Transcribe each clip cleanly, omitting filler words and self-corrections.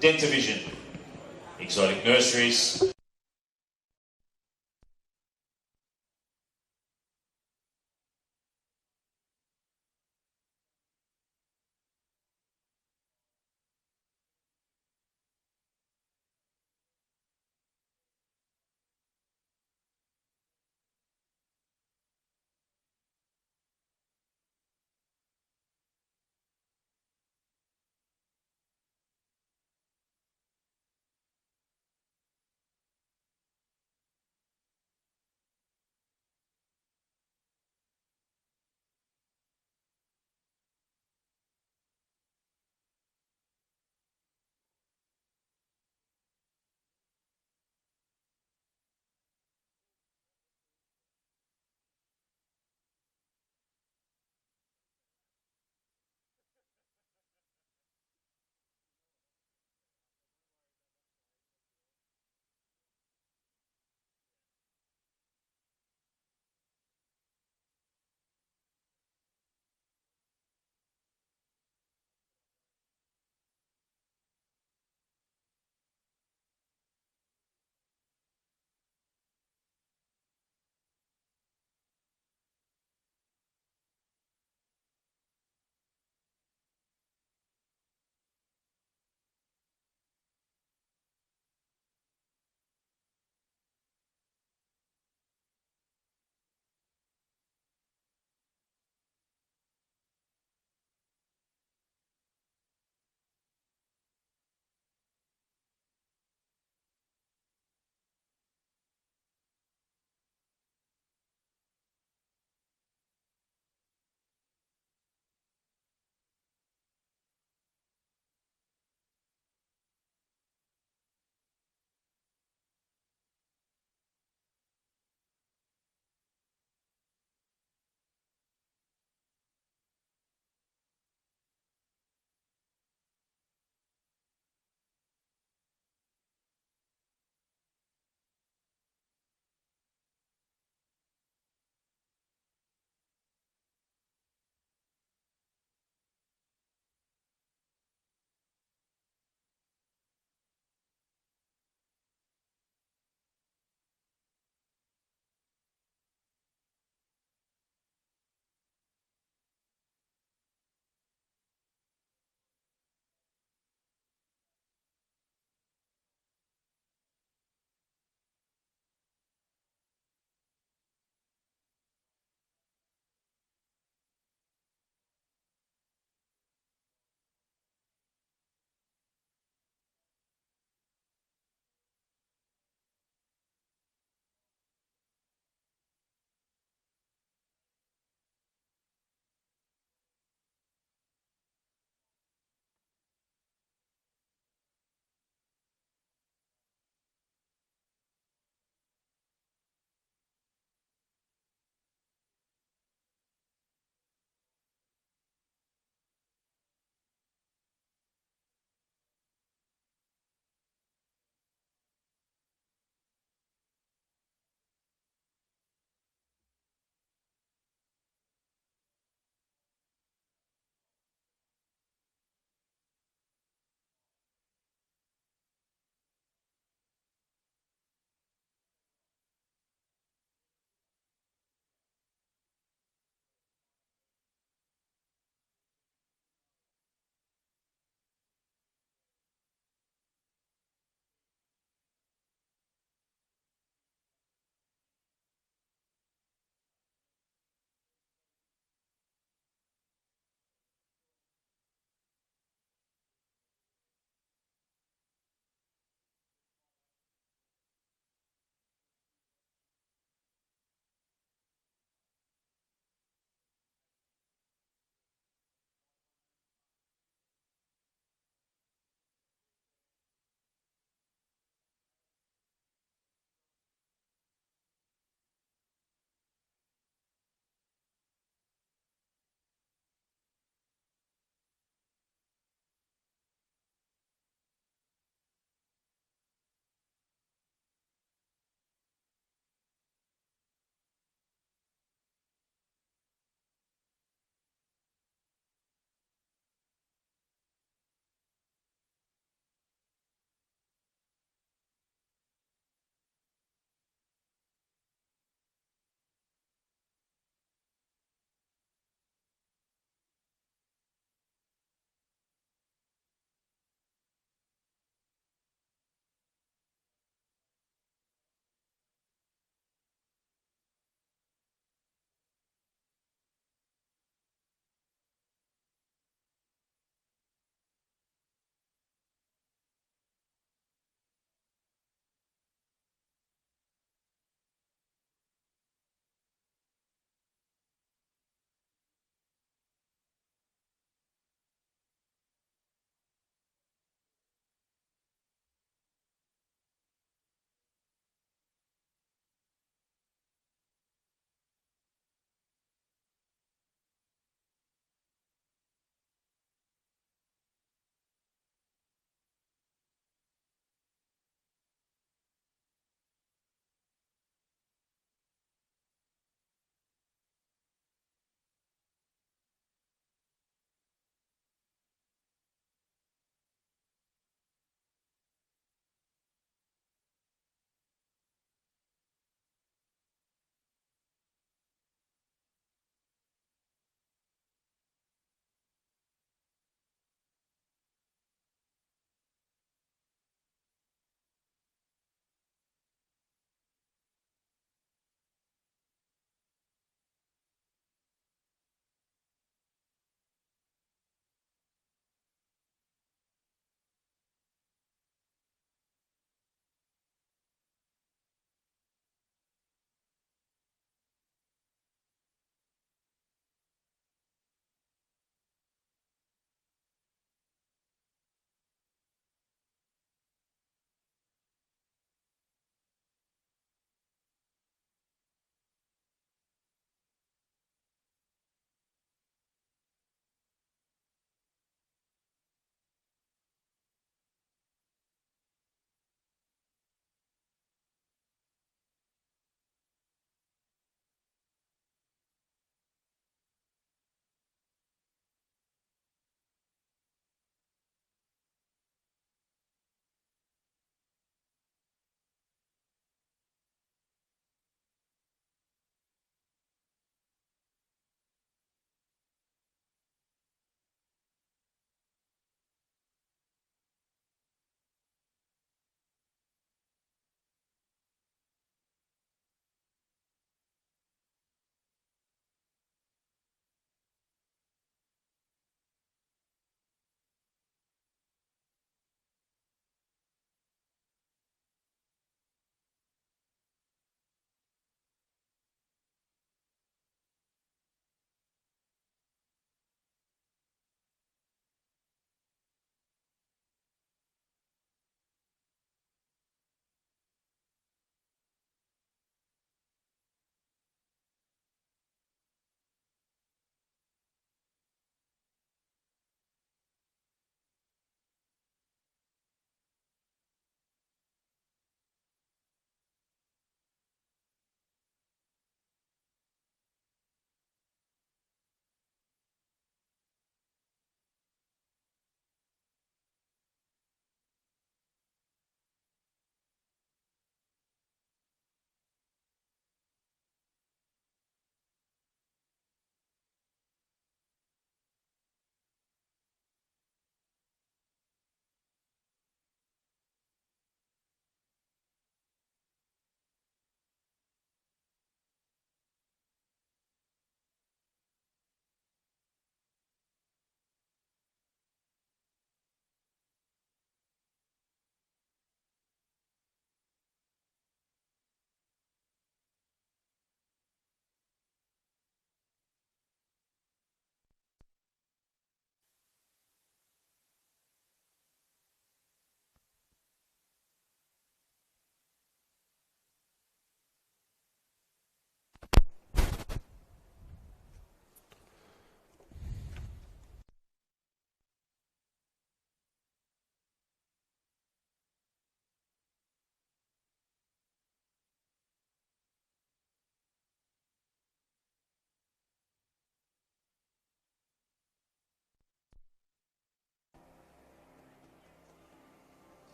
Dentavision, exotic nurseries.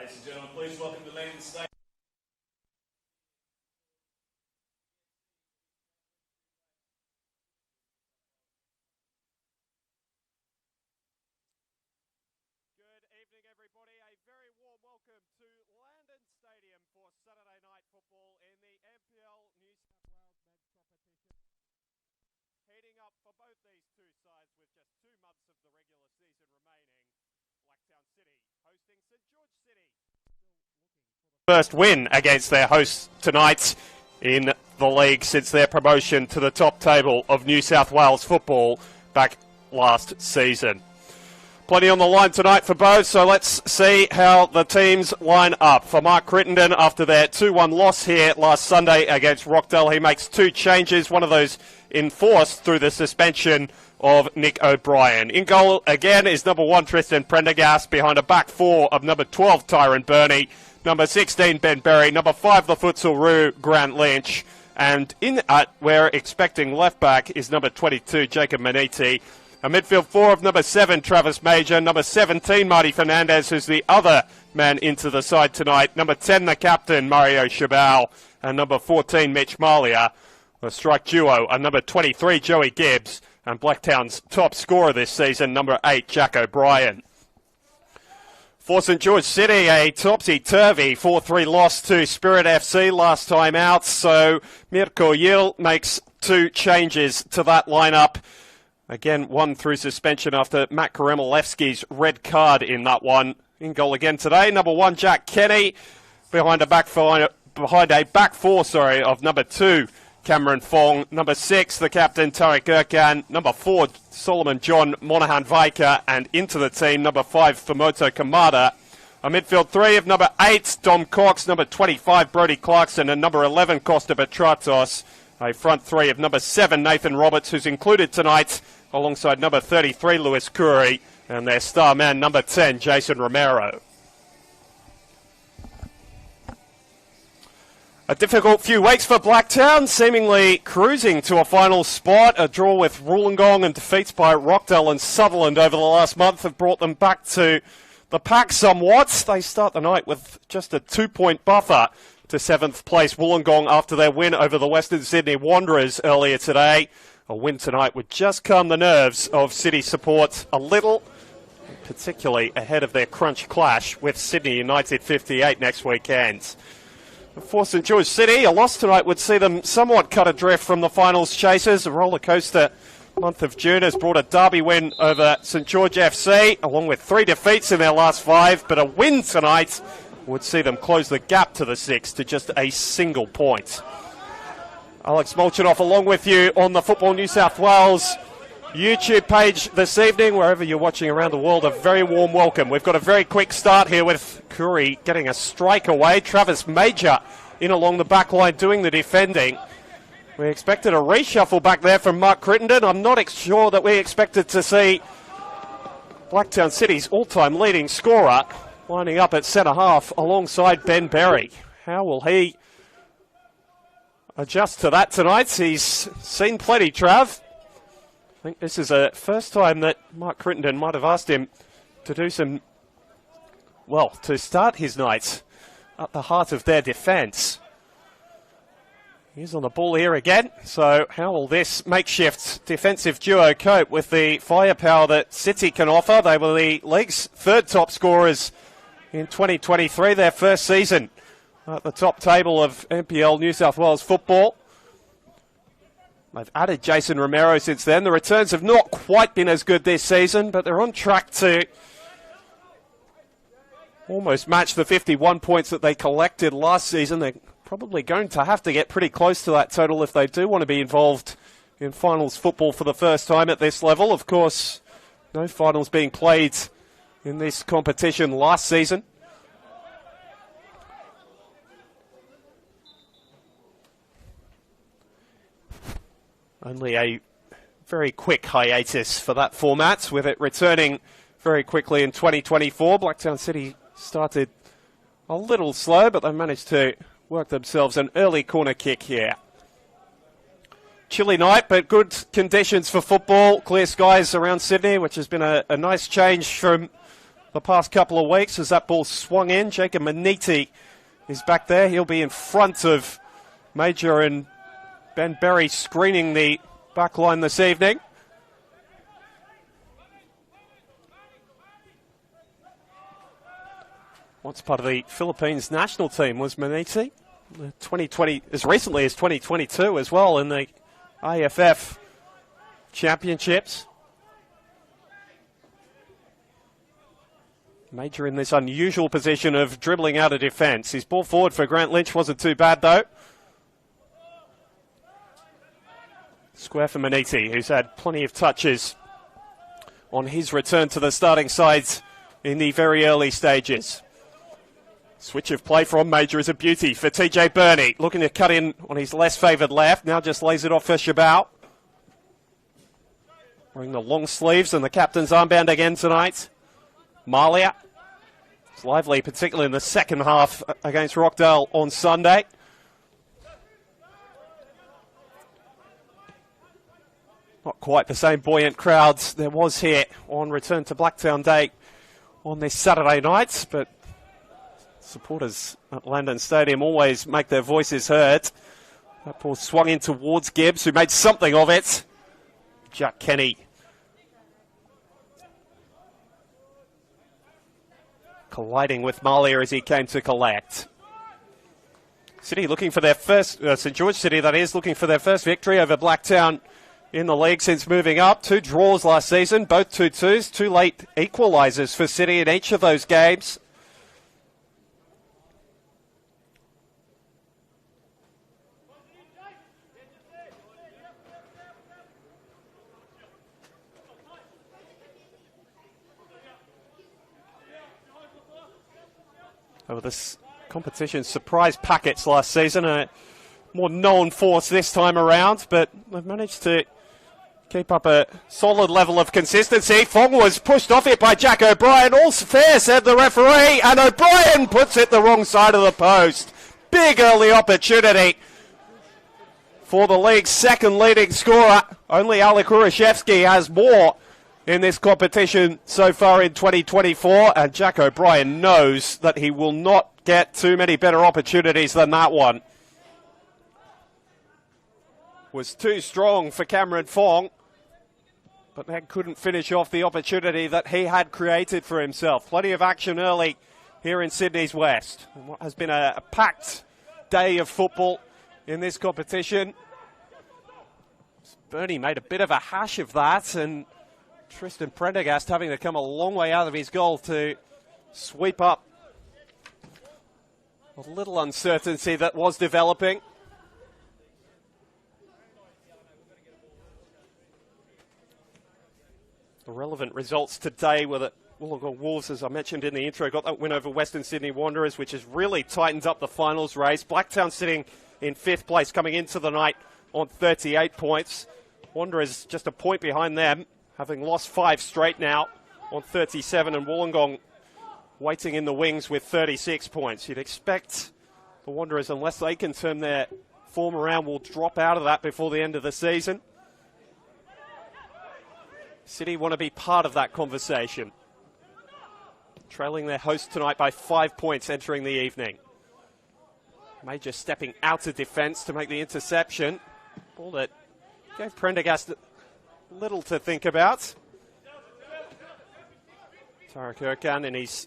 Ladies and gentlemen, please welcome to Land State. Good evening, everybody. A very warm welcome to Landon Stadium for Saturday night football in the NPL New South Wales men's competition. Heating up for both these two sides with just 2 months of the regular season remaining. Blacktown City hosting St George City. First win against their hosts tonight in the league since their promotion to the top table of New South Wales football back last season. Plenty on the line tonight for both, so let's see how the teams line up. For Mark Crittenden, after their 2-1 loss here last Sunday against Rockdale, he makes 2 changes, one of those enforced through the suspension of Nick O'Brien. In goal again is number 1 Tristan Prendergast, behind a back 4 of number 12 Tyron Burney, number 16 Ben Berry, number 5 the futsal Roo Grant Lynch, and in we're expecting left back is number 22 Jacob Maniti. A midfield 4 of number 7, Travis Major. Number 17, Marty Fernandez, who's the other man into the side tonight. Number 10, the captain, Mario Chabal. And number 14, Mitch Malia. The strike duo are number 23, Joey Gibbs. And Blacktown's top scorer this season, number 8, Jack O'Brien. For St George City, a topsy-turvy 4-3 loss to Spirit FC last time out. So Mirko Yil makes 2 changes to that lineup. Again, 1 through suspension after Matt Karemalevsky's red card in that one. In goal again today, number 1, Jack Kenny, behind a back 4 of number 2, Cameron Fong. Number 6, the captain, Tariq Erkan. Number 4, Solomon John Monahan Vaika. And into the team, number 5, Fumoto Kamada. A midfield 3 of number 8, Dom Cox. Number 25, Brody Clarkson. And number 11, Costa Betratos. A front 3 of number 7, Nathan Roberts, who's included tonight, alongside number 33, Lewis Curry, and their star man, number 10, Jason Romero. A difficult few weeks for Blacktown, seemingly cruising to a final spot. A draw with Wollongong and defeats by Rockdale and Sutherland over the last month have brought them back to the pack somewhat. They start the night with just a 2-point buffer to 7th place Wollongong after their win over the Western Sydney Wanderers earlier today. A win tonight would just calm the nerves of City support a little, particularly ahead of their crunch clash with Sydney United 58 next weekend. For St George City, a loss tonight would see them somewhat cut adrift from the finals chasers. A rollercoaster month of June has brought a derby win over St George FC, along with 3 defeats in their last 5, but a win tonight would see them close the gap to the 6 to just a single point. Alex Molchanoff along with you on the Football New South Wales YouTube page this evening. Wherever you're watching around the world, a very warm welcome. We've got a very quick start here with Curry getting a strike away. Travis Major in along the back line doing the defending. We expected a reshuffle back there from Mark Crittenden. I'm not sure that we expected to see Blacktown City's all-time leading scorer lining up at centre-half alongside Ben Berry. How will he adjust to that tonight? He's seen plenty, Trav. I think this is the first time that Mark Crittenden might have asked him to do some, well, to start his night at the heart of their defence. He's on the ball here again. So how will this makeshift defensive duo cope with the firepower that City can offer? They were the league's 3rd top scorers in 2023, their first season at the top table of NPL New South Wales football. They've added Jason Romero since then. The returns have not quite been as good this season, but they're on track to almost match the 51 points that they collected last season. They're probably going to have to get pretty close to that total if they do want to be involved in finals football for the first time at this level. Of course, no finals being played in this competition last season. Only a very quick hiatus for that format, with it returning very quickly in 2024. Blacktown City started a little slow, but they managed to work themselves an early corner kick here. Chilly night, but good conditions for football. Clear skies around Sydney, which has been a nice change from the past couple of weeks as that ball swung in. Jacob Maniti is back there. He'll be in front of Major and Ben Berry screening the back line this evening. Once part of the Philippines national team was Maniti. 2020, as recently as 2022 as well in the AFF championships. Major in this unusual position of dribbling out of defence. His ball forward for Grant Lynch wasn't too bad though. Square for Maniti, who's had plenty of touches on his return to the starting sides in the very early stages. Switch of play from Major is a beauty for TJ Burney. Looking to cut in on his less favoured left. Now just lays it off for Shabao. Wearing the long sleeves and the captain's armband again tonight. Malia. It's lively, particularly in the second half against Rockdale on Sunday. Not quite the same buoyant crowds there was here on return to Blacktown Day on this Saturday night, but supporters at Landon Stadium always make their voices heard. That ball swung in towards Gibbs, who made something of it. Jack Kenny colliding with Malia as he came to collect. City looking for their first, St George City that is, looking for their first victory over Blacktown in the league since moving up. 2 draws last season, both 2-2s, 2 late equalisers for City in each of those games. Over this competition, surprise packets last season, a more known force this time around, but they've managed to keep up a solid level of consistency. Fong was pushed off it by Jack O'Brien. All's fair, said the referee, and O'Brien puts it the wrong side of the post. Big early opportunity for the league's second leading scorer. Only Alek Urashevsky has more in this competition so far in 2024, and Jack O'Brien knows that he will not get too many better opportunities than that one. Was too strong for Cameron Fong, but then couldn't finish off the opportunity that he had created for himself. Plenty of action early here in Sydney's West. And what has been a packed day of football in this competition. Bernie made a bit of a hash of that, and Tristan Prendergast having to come a long way out of his goal to sweep up a little uncertainty that was developing. The relevant results today were that Wollongong Wolves, as I mentioned in the intro, got that win over Western Sydney Wanderers, which has really tightened up the finals race. Blacktown sitting in 5th place coming into the night on 38 points. Wanderers just a point behind them, having lost 5 straight now on 37, and Wollongong waiting in the wings with 36 points. You'd expect the Wanderers, unless they can turn their form around, will drop out of that before the end of the season. City want to be part of that conversation. Trailing their host tonight by 5 points entering the evening. Major stepping out of defence to make the interception. Ball that gave Prendergast little to think about. Tarek Erkan in his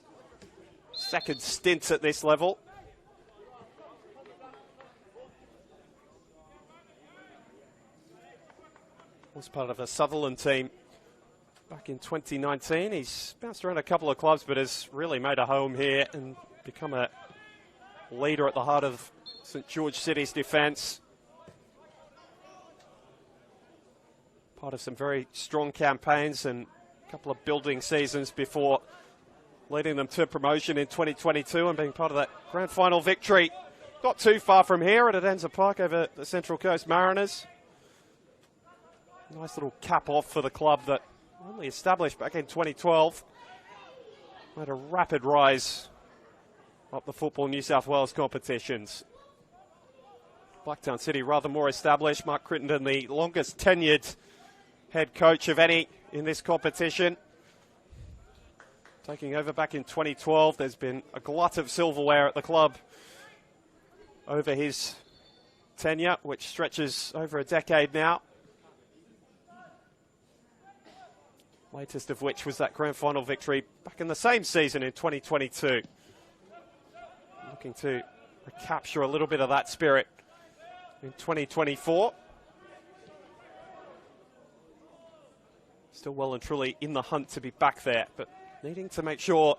second stint at this level. Was part of a Sutherland team back in 2019. He's bounced around a couple of clubs, but has really made a home here and become a leader at the heart of St George City's defence. Part of some very strong campaigns and a couple of building seasons before leading them to promotion in 2022 and being part of that grand final victory. Not too far from here at Adenza Park over the Central Coast Mariners. Nice little cap off for the club that only established back in 2012. Had a rapid rise up the Football New South Wales competitions. Blacktown City rather more established. Mark Crittenden, the longest tenured head coach of any in this competition. taking over back in 2012. There's been a glut of silverware at the club over his tenure, which stretches over a decade now. Latest of which was that grand final victory back in the same season in 2022. Looking to recapture a little bit of that spirit in 2024. Still well and truly in the hunt to be back there, but needing to make sure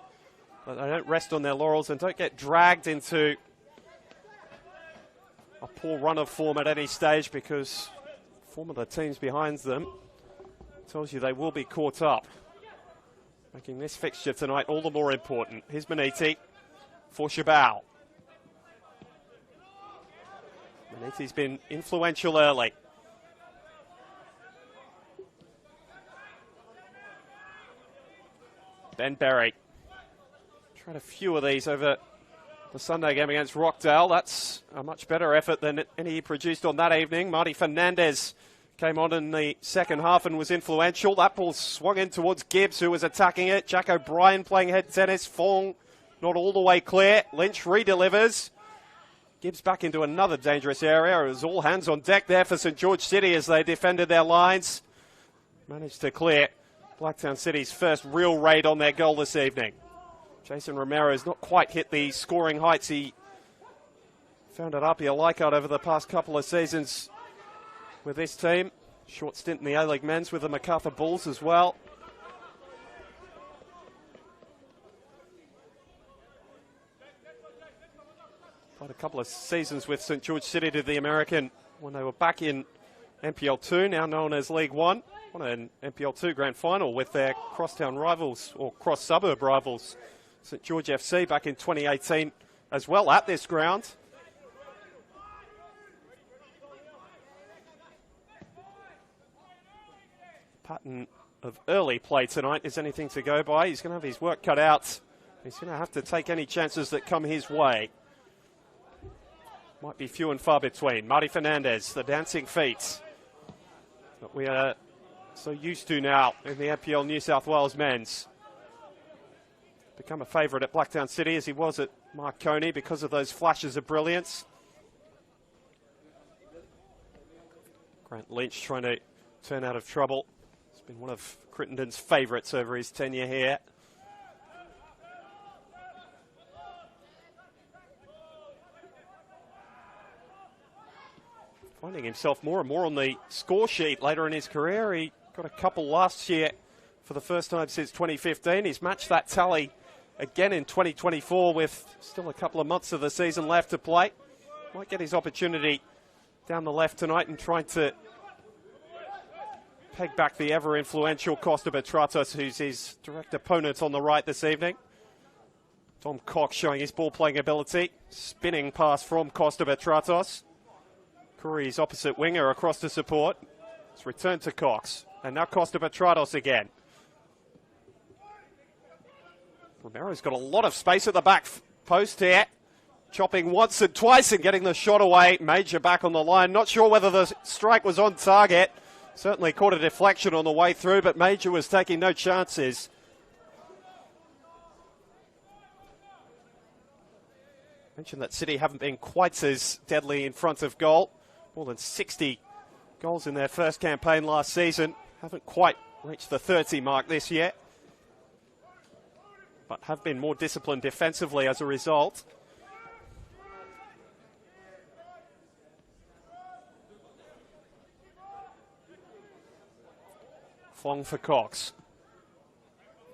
that they don't rest on their laurels and don't get dragged into a poor run of form at any stage, because form of the teams behind them tells you they will be caught up, making this fixture tonight all the more important. Here's Maniti for Shabao. Maniti's been influential early. Ben Berry tried a few of these over the Sunday game against Rockdale. That's a much better effort than any he produced on that evening. Marty Fernandez came on in the second half and was influential. That ball swung in towards Gibbs, who was attacking it. Jack O'Brien playing head tennis. Fong not all the way clear. Lynch redelivers. Gibbs back into another dangerous area. It was all hands on deck there for St George City as they defended their lines. Managed to clear Blacktown City's first real raid on their goal this evening. Jason Romero's not quite hit the scoring heights he found at Apia Leichhardt over the past couple of seasons with this team. Short stint in the A-League men's with the MacArthur Bulls as well. Played a couple of seasons with St George City to the American when they were back in NPL 2, now known as League 1. Won an NPL 2 grand final with their crosstown rivals, or cross-suburb rivals, St George FC back in 2018 as well at this ground. Pattern of early play tonight is anything to go by. He's going to have his work cut out. He's going to have to take any chances that come his way. Might be few and far between. Marty Fernandez, the dancing feet that we are so used to now in the NPL New South Wales men's. Become a favourite at Blacktown City as he was at Marconi because of those flashes of brilliance. Grant Lynch trying to turn out of trouble. He's been one of Crittenden's favourites over his tenure here. Finding himself more and more on the score sheet later in his career. He got a couple last year for the first time since 2015. He's matched that tally again in 2024 with still a couple of months of the season left to play. Might get his opportunity down the left tonight and trying to peg back the ever-influential Costa Betratos, who's his direct opponent on the right this evening. Tom Cox showing his ball-playing ability. Spinning pass from Costa Betratos. Curry's opposite winger across to support. It's returned to Cox. And now Costa Betratos again. Romero's got a lot of space at the back post here. Chopping once and twice and getting the shot away. Major back on the line. Not sure whether the strike was on target. Certainly caught a deflection on the way through, but Major was taking no chances. Mentioned that City haven't been quite as deadly in front of goal. More than 60 goals in their first campaign last season. Haven't quite reached the 30 mark this year, but have been more disciplined defensively as a result. Fong for Cox.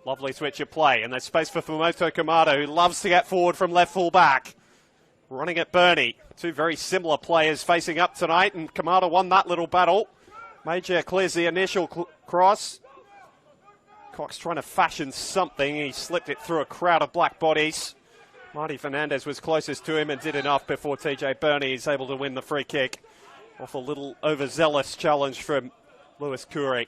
Lovely switch of play, and there's space for Fumoto Kamada, who loves to get forward from left full back. Running at Bernie. Two very similar players facing up tonight, and Kamada won that little battle. Major clears the initial cross. Cox trying to fashion something. He slipped it through a crowd of black bodies. Marty Fernandez was closest to him and did enough before TJ Bernie is able to win the free kick off a little overzealous challenge from Lewis Curry.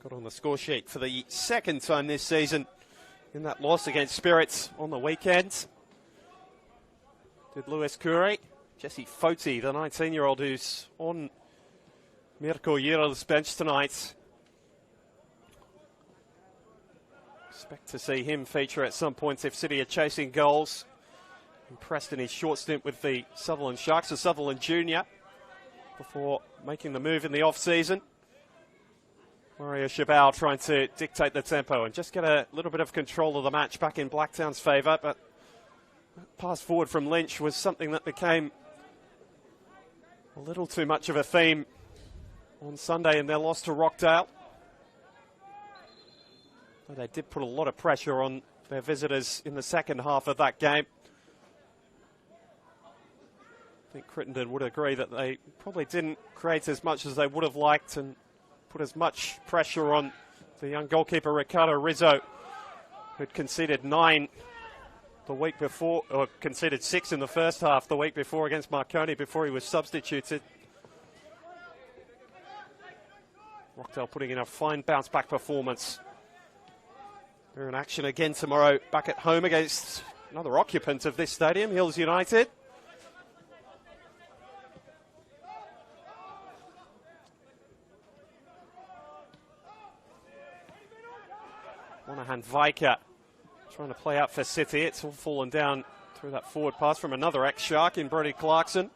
Got on the score sheet for the second time this season in that loss against Spirits on the weekend. did Lewis Curry. Jesse Foti, the 19-year-old who's on Mirko Yiro's bench tonight. Expect to see him feature at some point if City are chasing goals. Impressed in his short stint with the Sutherland Sharks, a Sutherland junior, before making the move in the off-season. Mario Chabal trying to dictate the tempo and just get a little bit of control of the match back in Blacktown's favour, but that pass forward from Lynch was something that became a little too much of a theme on Sunday in their loss to Rockdale. But they did put a lot of pressure on their visitors in the second half of that game. I think Crittenden would agree that they probably didn't create as much as they would have liked and put as much pressure on the young goalkeeper Ricardo Rizzo, who'd conceded 9 the week before, or conceded 6 in the first half the week before against Marconi before he was substituted. Rockdale putting in a fine bounce-back performance. They're in action again tomorrow, back at home against another occupant of this stadium, Hills United. Monahan Viker trying to play out for City. It's all fallen down through that forward pass from another ex-Shark in Brody Clarkson.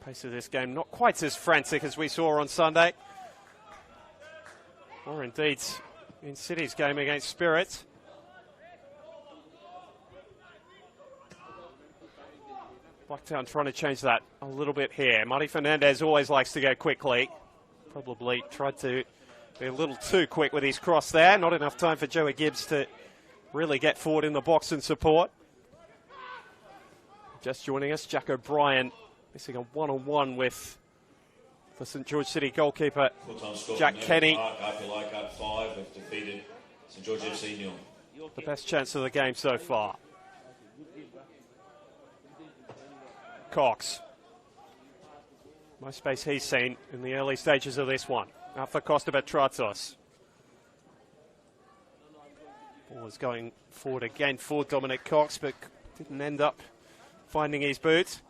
Pace of this game not quite as frantic as we saw on Sunday, or indeed in City's game against Spirit. Blacktown trying to change that a little bit here. Marty Fernandez always likes to go quickly. Probably tried to be a little too quick with his cross there. Not enough time for Joey Gibbs to really get forward in the box and support. Just joining us, Jack O'Brien missing a one-on-one with the St George City goalkeeper Jack Kenny. Up 5 have defeated St George FC 0. The best chance of the game so far. Cox. Most space he's seen in the early stages of this one. Out for Costa Betratos. Ball was going forward again for Dominic Cox, but didn't end up finding his boot.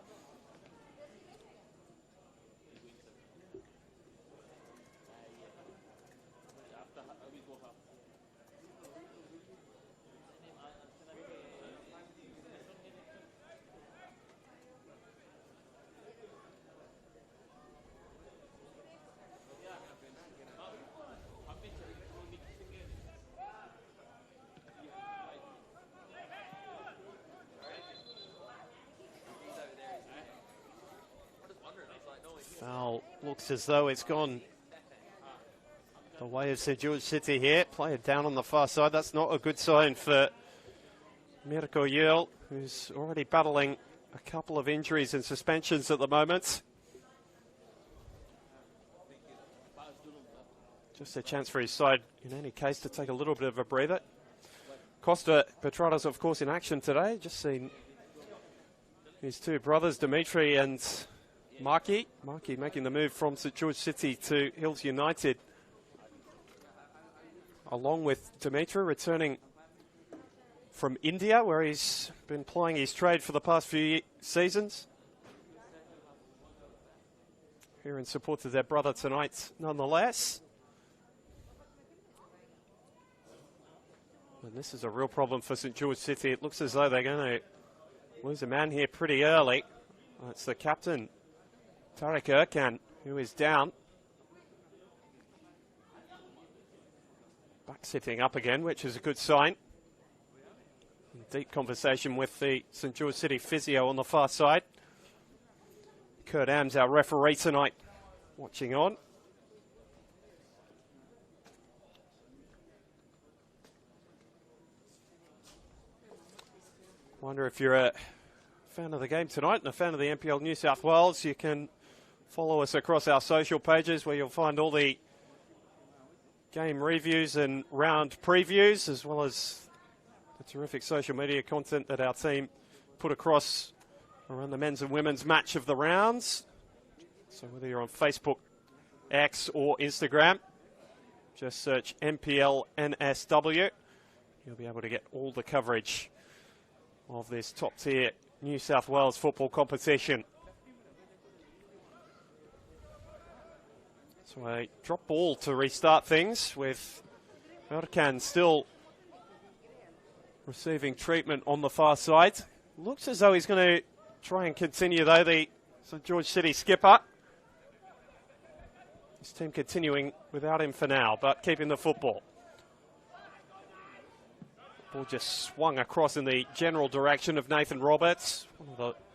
Foul looks as though it's gone the way of St George City here. Player down on the far side. That's not a good sign for Mirko Yule, who's already battling a couple of injuries and suspensions at the moment. Just a chance for his side, in any case, to take a little bit of a breather. Costa Petratos, of course, in action today. Just seen his two brothers, Dimitri and Marky making the move from St George City to Hills United, along with Dimitri returning from India, where he's been plying his trade for the past few seasons. Here in support of their brother tonight, nonetheless. And this is a real problem for St George City. It looks as though they're going to lose a man here pretty early. It's the captain, Tariq Erkan, who is down. Back sitting up again, which is a good sign. In deep conversation with the St George City physio on the far side. Kurt Ams, our referee tonight, watching on. Wonder if you're a fan of the game tonight and a fan of the NPL New South Wales, you can follow us across our social pages where you'll find all the game reviews and round previews, as well as the terrific social media content that our team put across around the men's and women's match of the rounds. So whether you're on Facebook, X or Instagram, Just search NPL NSW. You'll be able to get all the coverage of this top-tier New South Wales football competition. So a drop ball to restart things, with Erkan still receiving treatment on the far side. Looks as though he's going to try and continue, though, the St George City skipper. His team continuing without him for now, but keeping the football. Ball just swung across in the general direction of Nathan Roberts,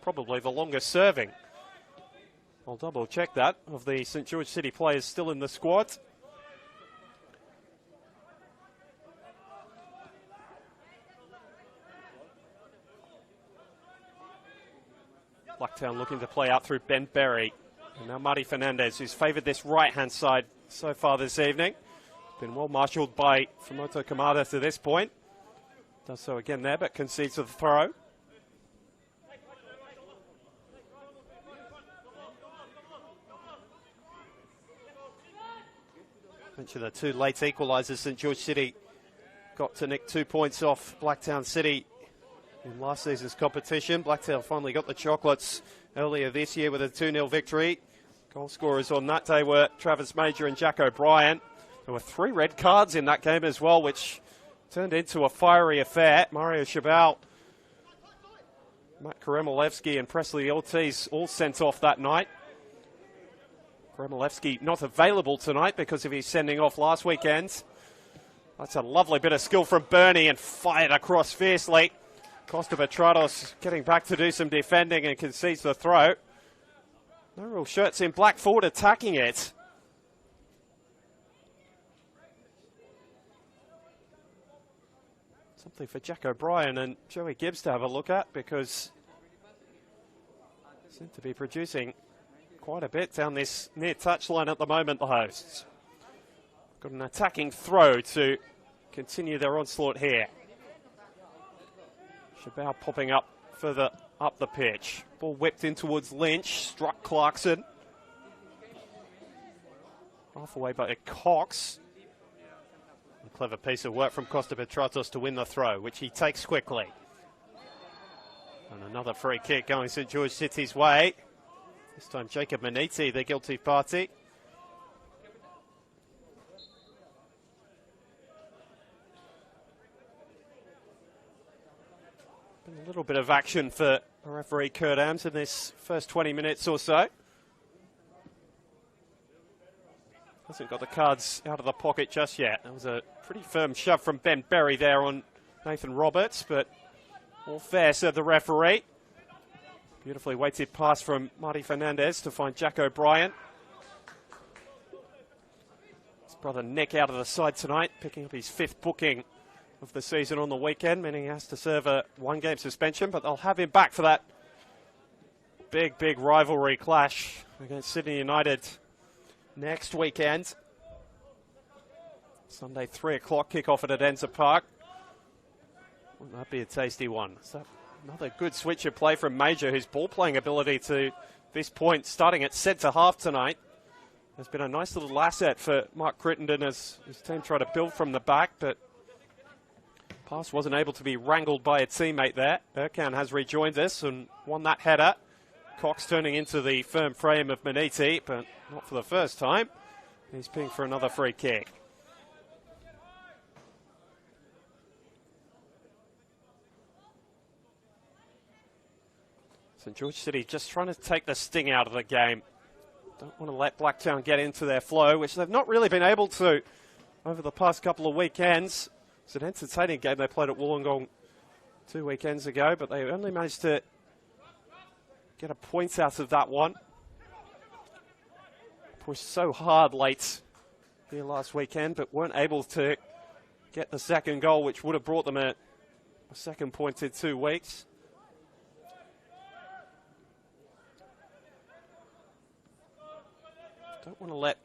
probably the longest serving. I'll double check that, of the St George City players still in the squad. Blacktown looking to play out through Ben Berry. And now Marty Fernandez, who's favoured this right-hand side so far this evening. Been well marshalled by Fumoto Kamada to this point. Does so again there, but concedes the throw. Mentioned the two late equalisers. St George City got to nick 2 points off Blacktown City in last season's competition. Blacktown finally got the chocolates earlier this year with a 2-0 victory. Goal scorers on that day were Travis Major and Jack O'Brien. There were 3 red cards in that game as well, which turned into a fiery affair. Mario Chabal, Matt Karemilevsky and Presley Ortiz all sent off that night. Karemilevsky not available tonight because of his sending off last weekend. That's a lovely bit of skill from Bernie and fired across fiercely. Costa Betrados getting back to do some defending and concedes the throw. No real shirts in black forward attacking it. Something for Jack O'Brien and Joey Gibbs to have a look at, because they seem to be producing quite a bit down this near touchline at the moment, the hosts. Got an attacking throw to continue their onslaught here. Chabal popping up further up the pitch. Ball whipped in towards Lynch, struck Clarkson. Half away by Cox. A clever piece of work from Costa Petratos to win the throw, which he takes quickly. And another free kick going St George City's way. This time Jacob Maniti, the guilty party. Been a little bit of action for referee Kurt Ams in this first 20 minutes or so. Hasn't got the cards out of the pocket just yet. That was a pretty firm shove from Ben Berry there on Nathan Roberts, but all fair, said the referee. Beautifully weighted pass from Marty Fernandez to find Jack O'Brien. His brother Nick out of the side tonight, picking up his 5th booking of the season on the weekend, meaning he has to serve a 1-game suspension, but they'll have him back for that big rivalry clash against Sydney United next weekend. Sunday 3 o'clock kickoff at Adenza Park. Wouldn't that be a tasty one? So another good switch of play from Major, whose ball playing ability to this point, starting at centre half tonight, has been a nice little asset for Mark Crittenden as his team try to build from the back, but pass wasn't able to be wrangled by a teammate there. Erkan has rejoined this and won that header. Cox turning into the firm frame of Maniti, but not for the first time. He's pinged for another free kick. St George City just trying to take the sting out of the game. Don't want to let Blacktown get into their flow, which they've not really been able to over the past couple of weekends. It's an entertaining game they played at Wollongong 2 weekends ago, but they only managed to get a point out of that one. Pushed so hard late here last weekend, but weren't able to get the second goal, which would have brought them a second point in 2 weeks. Don't want to let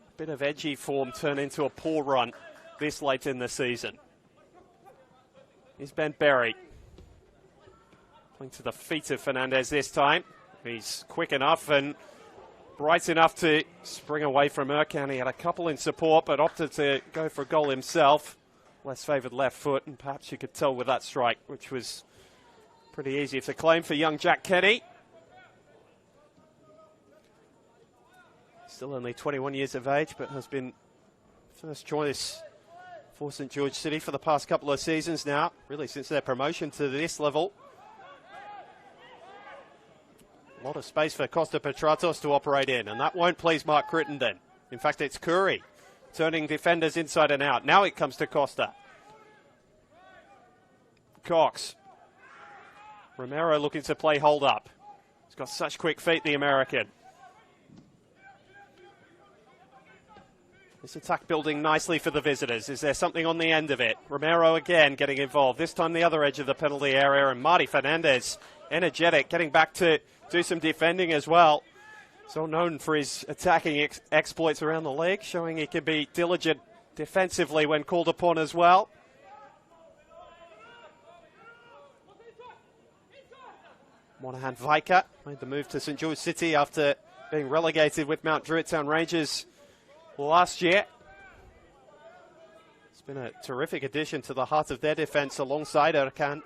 a bit of edgy form turn into a poor run this late in the season. Here's Ben Berry. Playing to the feet of Fernandez this time. He's quick enough and bright enough to spring away from Ercan. He had a couple in support, but opted to go for a goal himself. Less favoured left foot, and perhaps you could tell with that strike, which was pretty easy to claim for young Jack Kenny. Still only 21 years of age, but has been first choice for St George City for the past couple of seasons now, really since their promotion to this level. A lot of space for Costa Petratos to operate in, and that won't please Mark Crittenden. In fact, it's Curry turning defenders inside and out. Now it comes to Costa. Cox. Romero looking to play hold up. He's got such quick feet, the American. This attack building nicely for the visitors. Is there something on the end of it? Romero again getting involved. This time the other edge of the penalty area, and Marty Fernandez, energetic, getting back to do some defending as well. So known for his attacking exploits around the league, showing he can be diligent defensively when called upon as well. Monahan Viker made the move to St George City after being relegated with Mount Druitt Town Rangers last year. It's been a terrific addition to the heart of their defence alongside Ercan.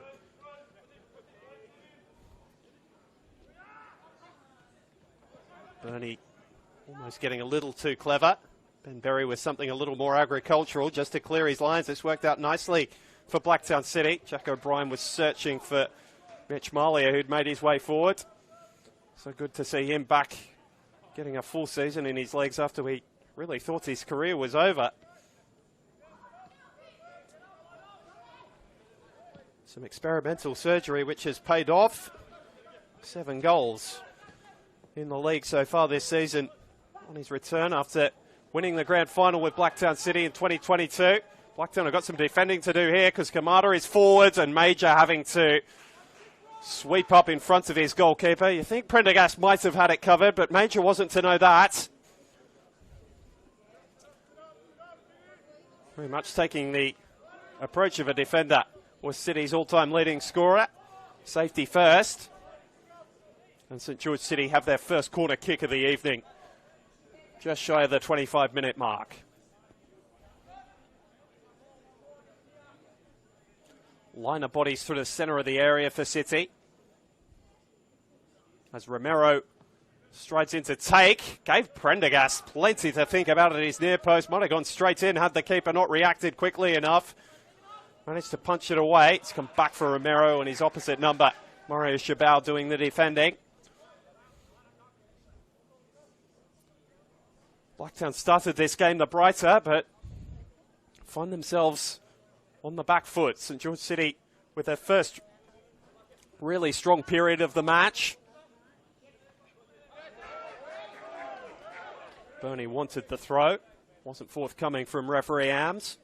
Bernie almost getting a little too clever. Ben Berry with something a little more agricultural just to clear his lines. It's worked out nicely for Blacktown City. Jack O'Brien was searching for Mitch Malia, who'd made his way forward. So good to see him back getting a full season in his legs after we really thought his career was over. Some experimental surgery which has paid off. 7 goals in the league so far this season on his return after winning the grand final with Blacktown City in 2022. Blacktown have got some defending to do here because Kamada is forwards and Major having to sweep up in front of his goalkeeper. You think Prendergast might have had it covered, but Major wasn't to know that. Very much taking the approach of a defender was City's all-time leading scorer. Safety first. And St George City have their first corner kick of the evening, just shy of the 25-minute mark. Line of bodies through the centre of the area for City. As Romero strides in to take, gave Prendergast plenty to think about at his near post. Might have gone straight in had the keeper not reacted quickly enough. Managed to punch it away. It's come back for Romero and his opposite number, Mario Chabal, doing the defending. Blacktown started this game the brighter, but find themselves on the back foot. St George City with their first really strong period of the match. Bernie wanted the throw. Wasn't forthcoming from referee Ams.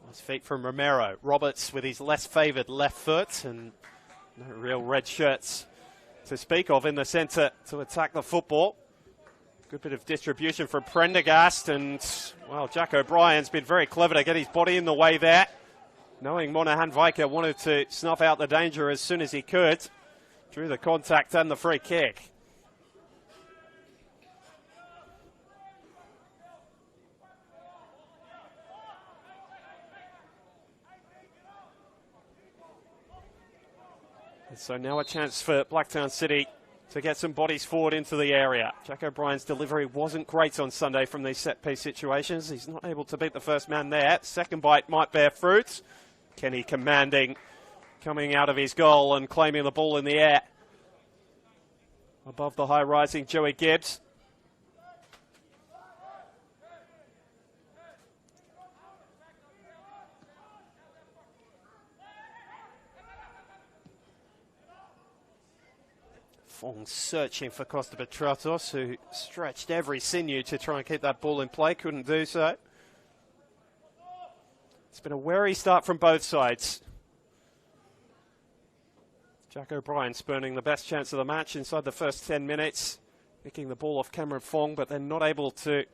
Nice feet from Romero. Roberts with his less favoured left foot, and no real red shirts to speak of in the centre to attack the football. Good bit of distribution from Prendergast, and, well, Jack O'Brien's been very clever to get his body in the way there. Knowing Monahan Viker wanted to snuff out the danger as soon as he could. Drew the contact and the free kick. And so now a chance for Blacktown City to get some bodies forward into the area. Jack O'Brien's delivery wasn't great on Sunday from these set-piece situations. He's not able to beat the first man there. Second bite might bear fruit. Kenny commanding, coming out of his goal and claiming the ball in the air. Above the high-rising Joey Gibbs. Fong searching for Costa Petratos, who stretched every sinew to try and keep that ball in play. Couldn't do so. It's been a wary start from both sides. Jack O'Brien spurning the best chance of the match inside the first 10 minutes. Picking the ball off Cameron Fong, but then not able to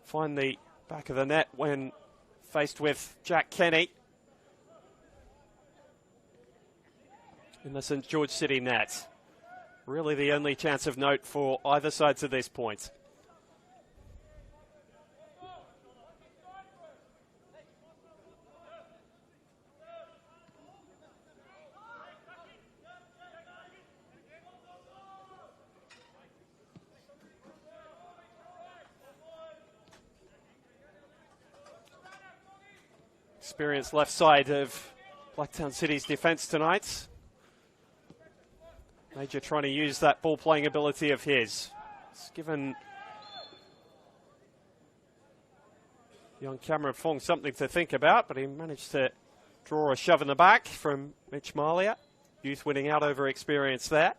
find the back of the net when faced with Jack Kenny. in the St George City net. Really the only chance of note for either side to this point. Experienced left side of Blacktown City's defence tonight. Major trying to use that ball playing ability of his. It's given young Cameron Fong something to think about, but he managed to draw a shove in the back from Mitch Malia. Youth winning out over experience there.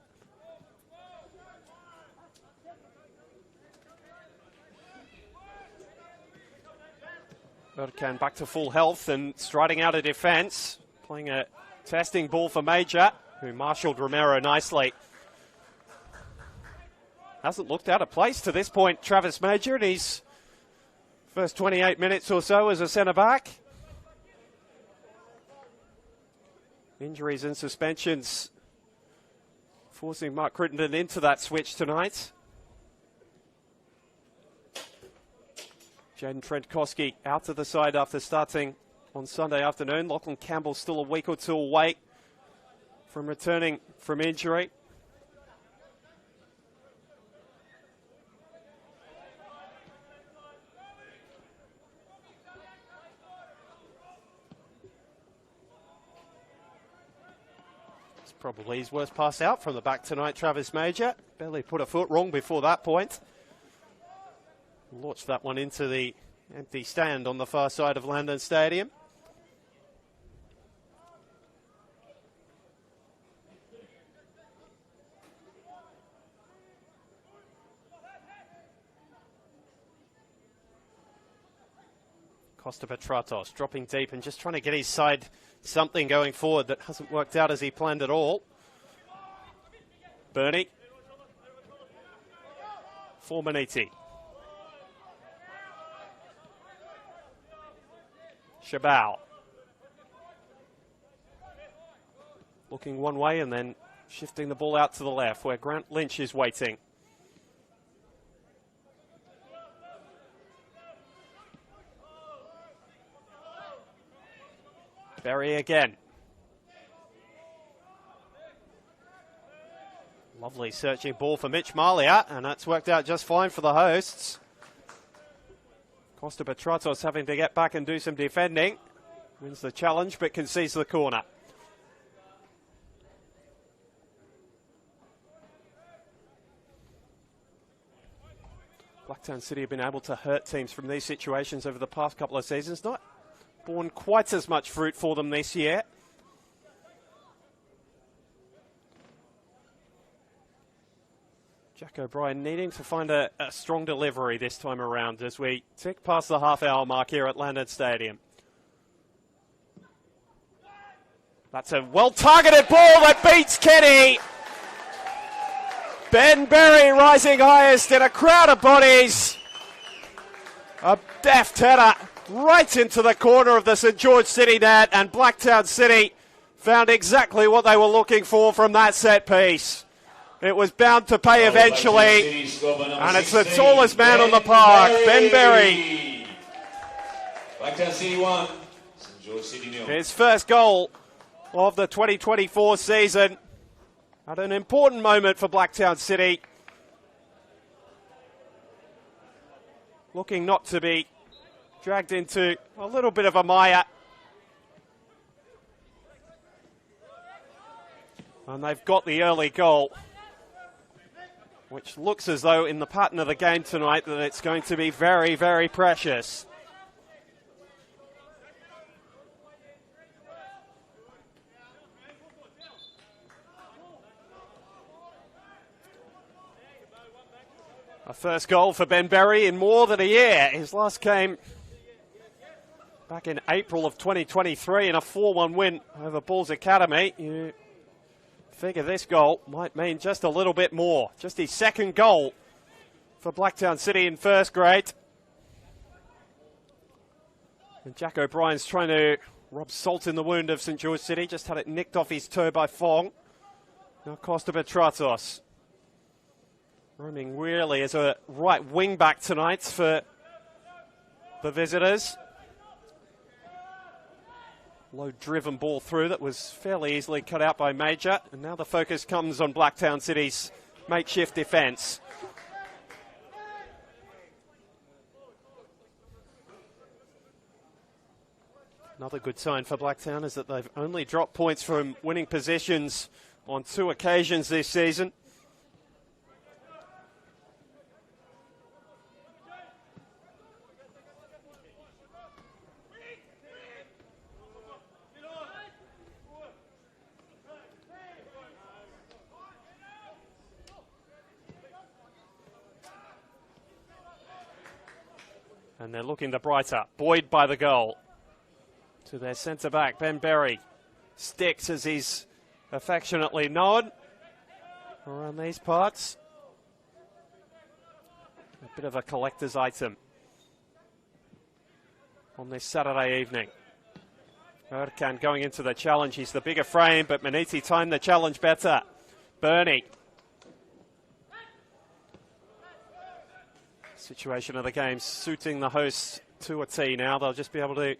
Berkan back to full health and striding out of defence. Playing a testing ball for Major, who marshalled Romero nicely. Hasn't looked out of place to this point, Travis Major, in his first 28 minutes or so as a centre-back. Injuries and suspensions forcing Mark Crittenden into that switch tonight. Jaden Trent-Koski out to the side after starting on Sunday afternoon. Lachlan Campbell still a week or two away from returning from injury. It's probably his worst pass out from the back tonight, Travis Major. Barely put a foot wrong before that point. Launched that one into the empty stand on the far side of Landon Stadium. Costa Petratos dropping deep and just trying to get his side something going forward that hasn't worked out as he planned at all. Bernie. For Maniti. Shabal. Looking one way and then shifting the ball out to the left where Grant Lynch is waiting. Berry again. Lovely searching ball for Mitch Malia, and that's worked out just fine for the hosts. Costa Petratos having to get back and do some defending. Wins the challenge, but concedes the corner. Blacktown City have been able to hurt teams from these situations over the past couple of seasons. Not borne quite as much fruit for them this year. Jack O'Brien needing to find a strong delivery this time around as we tick past the half-hour mark here at Landon Stadium. That's a well-targeted ball that beats Kenny. Ben Berry rising highest in a crowd of bodies. A deft header right into the corner of the St George City net, and Blacktown City found exactly what they were looking for from that set piece. It was bound to pay eventually, and it's the tallest man on the park, Ben Berry. Blacktown City 1, St George City 0. His first goal of the 2024 season at an important moment for Blacktown City. Looking not to be dragged into a little bit of a mire. And they've got the early goal, which looks as though in the pattern of the game tonight that it's going to be very, very precious. A first goal for Ben Berry in more than a year. His last came back in April of 2023 in a 4-1 win over Bulls Academy. You figure this goal might mean just a little bit more. Just his second goal for Blacktown City in first grade. And Jack O'Brien's trying to rub salt in the wound of St George City. Just had it nicked off his toe by Fong. Now Costa Betratos. Roaming really as a right wing back tonight for the visitors. Low driven ball through that was fairly easily cut out by Major. And now the focus comes on Blacktown City's makeshift defence. Another good sign for Blacktown is that they've only dropped points from winning positions on 2 occasions this season. And they're looking the brighter. Boyd by the goal. To their centre-back, Ben Berry. Sticks, as he's affectionately known around these parts. A bit of a collector's item on this Saturday evening. Erkan going into the challenge. He's the bigger frame, but Maniti timed the challenge better. Bernie. Situation of the game suiting the hosts to a T now. They'll just be able to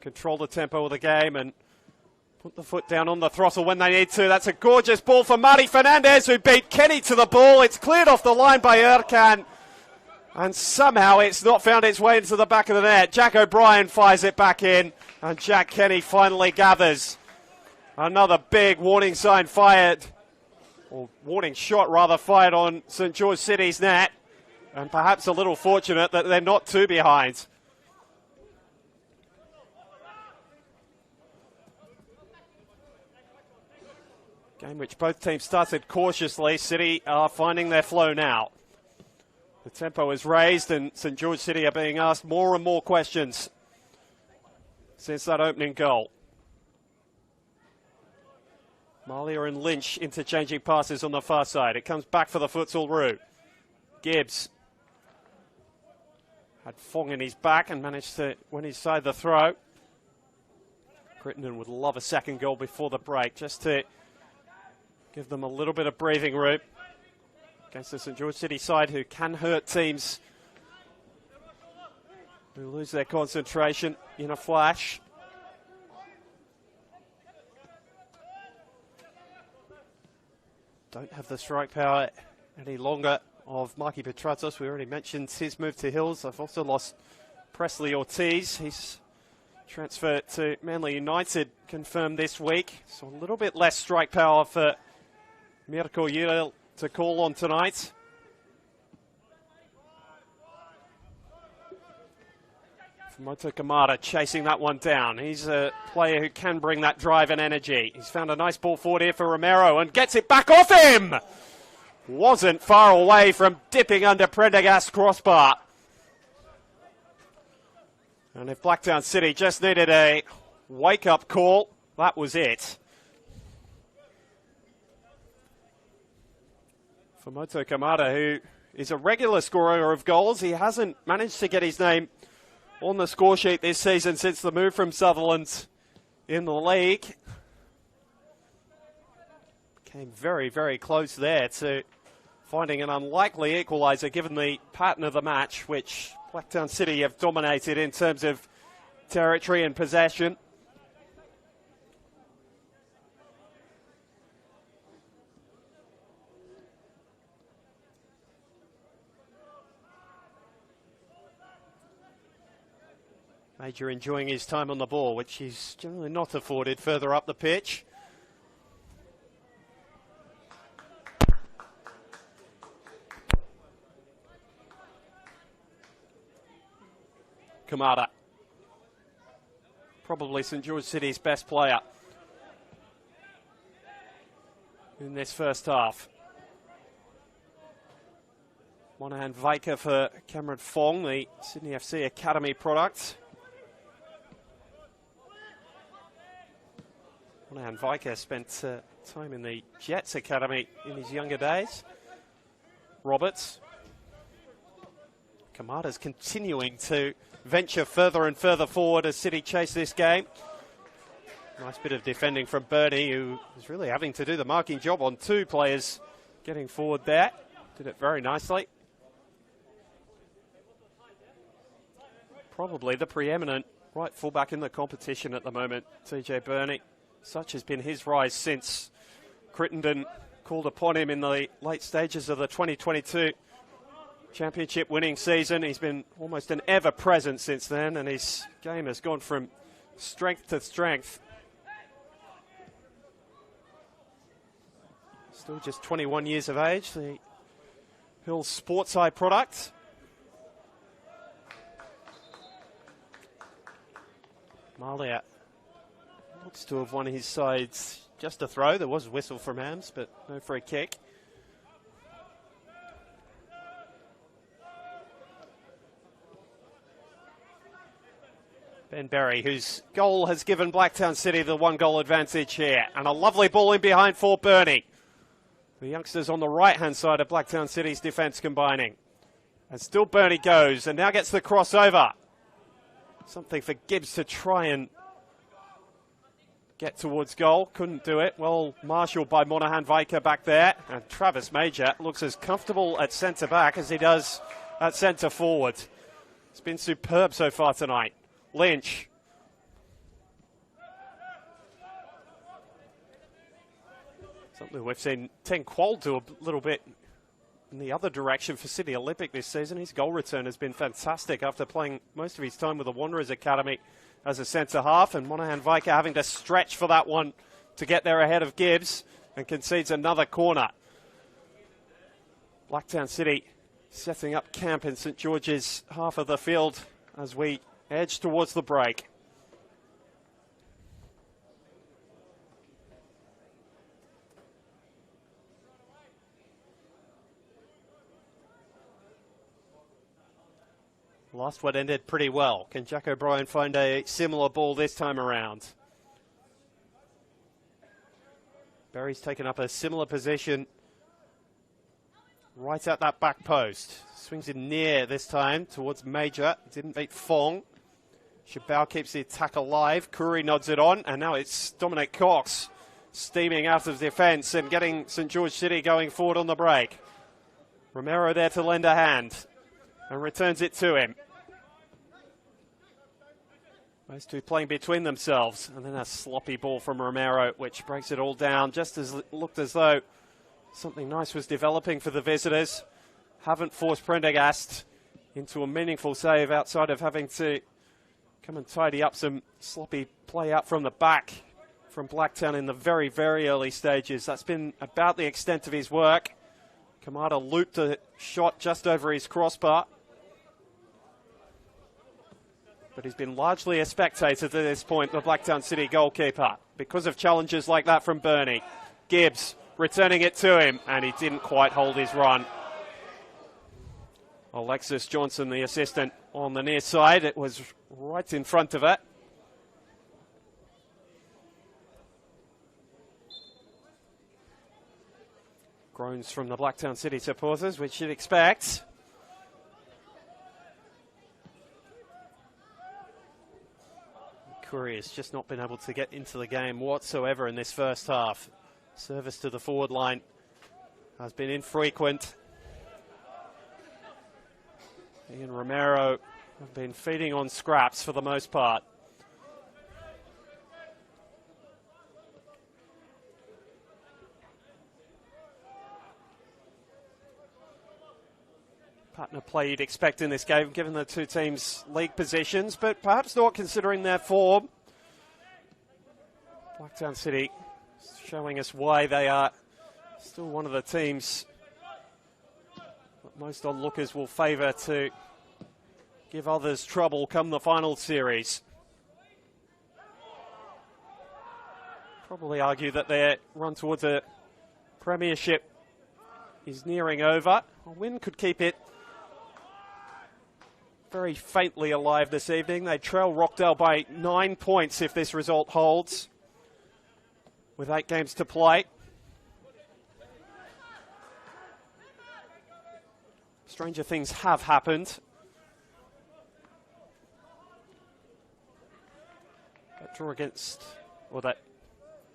control the tempo of the game and put the foot down on the throttle when they need to. That's a gorgeous ball for Marty Fernandez, who beat Kenny to the ball. It's cleared off the line by Erkan, and somehow it's not found its way into the back of the net. Jack O'Brien fires it back in, and Jack Kenny finally gathers. Another big warning sign fired, or warning shot rather, fired on St George City's net. And perhaps a little fortunate that they're not too behind. Game which both teams started cautiously. City are finding their flow now. The tempo is raised and St George City are being asked more and more questions since that opening goal. Malia and Lynch interchanging passes on the far side. It comes back for the futsal route. Gibbs had Fong in his back and managed to win his side the throw. Crittenden would love a second goal before the break, just to give them a little bit of breathing room against the St George City side, who can hurt teams who lose their concentration in a flash. Don't have the strike power any longer of Mikey Petratos. We already mentioned his move to Hills. I've also lost Presley Ortiz. He's transferred to Manly United, confirmed this week. So a little bit less strike power for Mirko Yurel to call on tonight. Moto Kamara chasing that one down. He's a player who can bring that drive and energy. He's found a nice ball forward here for Romero and gets it back off him. Wasn't far away from dipping under Prendergast's crossbar. And if Blacktown City just needed a wake-up call, that was it. For Moto Kamada, who is a regular scorer of goals, he hasn't managed to get his name on the score sheet this season since the move from Sutherland in the league. Came very, very close there to finding an unlikely equaliser given the pattern of the match, which Blacktown City have dominated in terms of territory and possession. Major enjoying his time on the ball, which he's generally not afforded further up the pitch. Kamada, probably St George City's best player in this first half. Monahan Vaika for Cameron Fong, the Sydney FC Academy product. Monahan Vaika spent time in the Jets Academy in his younger days. Roberts. Kamada's continuing to venture further and further forward as City chase this game. Nice bit of defending from Bernie, who was really having to do the marking job on two players getting forward there. Did it very nicely. Probably the preeminent right fullback in the competition at the moment, TJ Bernie. Such has been his rise since Crittenden called upon him in the late stages of the 2022 championship winning season. He's been almost an ever-present since then, and his game has gone from strength to strength. Still just 21 years of age, the Hills Sports Eye product. Malia looks to have won his sides just a throw. There was a whistle from Hams, but no free kick. Ben Berry, whose goal has given Blacktown City the 1-goal advantage here. And a lovely ball in behind for Bernie. The youngsters on the right-hand side of Blacktown City's defence combining. And still Bernie goes and now gets the crossover. Something for Gibbs to try and get towards goal. Couldn't do it. Well marshalled by Monahan Viker back there. And Travis Major looks as comfortable at centre-back as he does at centre-forward. It's been superb so far tonight. Lynch. Something we've seen Ten Quoll do a little bit in the other direction for Sydney Olympic this season. His goal return has been fantastic after playing most of his time with the Wanderers Academy as a centre-half, and Monahan Viker having to stretch for that one to get there ahead of Gibbs and concedes another corner. Blacktown City setting up camp in St George's half of the field as we edge towards the break. Last one ended pretty well. Can Jack O'Brien find a similar ball this time around? Berry's taken up a similar position right at that back post. Swings it near this time towards Major. Didn't beat Fong. Shabao keeps the attack alive. Curry nods it on, and now it's Dominic Cox steaming out of defence and getting St George City going forward on the break. Romero there to lend a hand and returns it to him. Those two playing between themselves, and then a sloppy ball from Romero, which breaks it all down, just as it looked as though something nice was developing for the visitors. Haven't forced Prendergast into a meaningful save outside of having to come and tidy up some sloppy play out from the back from Blacktown in the very, very early stages. That's been about the extent of his work. Kamada looped a shot just over his crossbar, but he's been largely a spectator to this point, the Blacktown City goalkeeper, because of challenges like that from Bernie. Gibbs returning it to him, and he didn't quite hold his run. Alexis Johnson, the assistant, on the near side. It was right in front of it. Groans from the Blacktown City supporters, which you'd expect. Curry has just not been able to get into the game whatsoever in this first half. Service to the forward line has been infrequent. He and Romero have been feeding on scraps for the most part. Partner play you'd expect in this game, given the two teams' league positions, but perhaps not considering their form. Blacktown City showing us why they are still one of the teams that most onlookers will favour to give others trouble come the final series. Probably argue that their run towards a premiership is nearing over. A win could keep it very faintly alive this evening. They trail Rockdale by 9 points if this result holds, with 8 games to play. Stranger things have happened. That draw against or that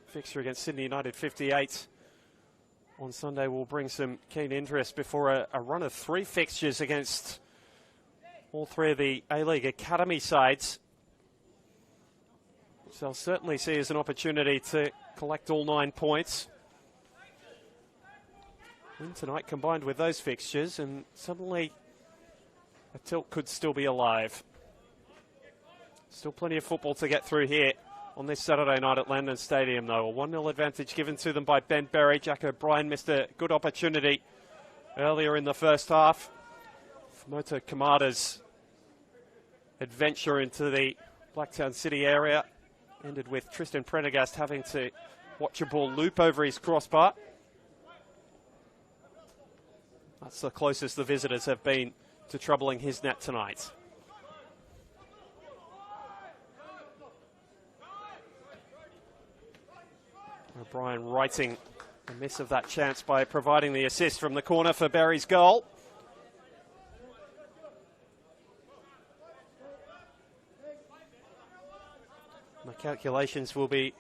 fixture against Sydney United 58 on Sunday will bring some keen interest before a run of 3 fixtures against all 3 of the A-League Academy sides, which they'll certainly see as an opportunity to collect all 9 points. Win tonight combined with those fixtures, and suddenly a tilt could still be alive. Still plenty of football to get through here on this Saturday night at Landon Stadium, though. A 1-0 advantage given to them by Ben Berry. Jack O'Brien missed a good opportunity earlier in the first half. Moto Kamada's adventure into the Blacktown City area ended with Tristan Prendergast having to watch a ball loop over his crossbar. That's the closest the visitors have been to troubling his net tonight. O'Brien righting the miss of that chance by providing the assist from the corner for Berry's goal. The calculations will be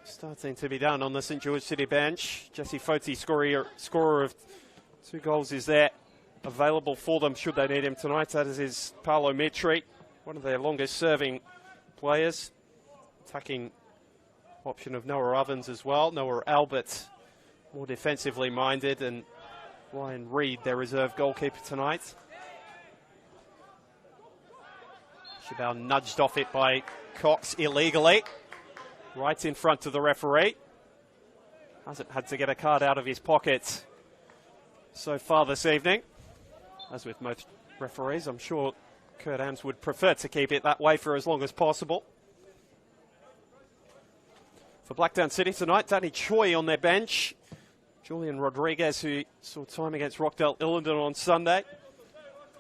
starting to be done on the St George City bench. Jesse Foti, scorer of 2 goals, is there available for them should they need him tonight. That is Paolo Mitri, one of their longest serving players. Attacking option of Noah Ovens as well. Noah Albert, more defensively minded, and Ryan Reid, their reserve goalkeeper tonight. Chabal nudged off it by Cox illegally, right in front of the referee. Hasn't had to get a card out of his pocket so far this evening. As with most referees, I'm sure Kurt Ams would prefer to keep it that way for as long as possible. For Blacktown City tonight, Danny Choi on their bench. Julian Rodriguez, who saw time against Rockdale Illingdon on Sunday.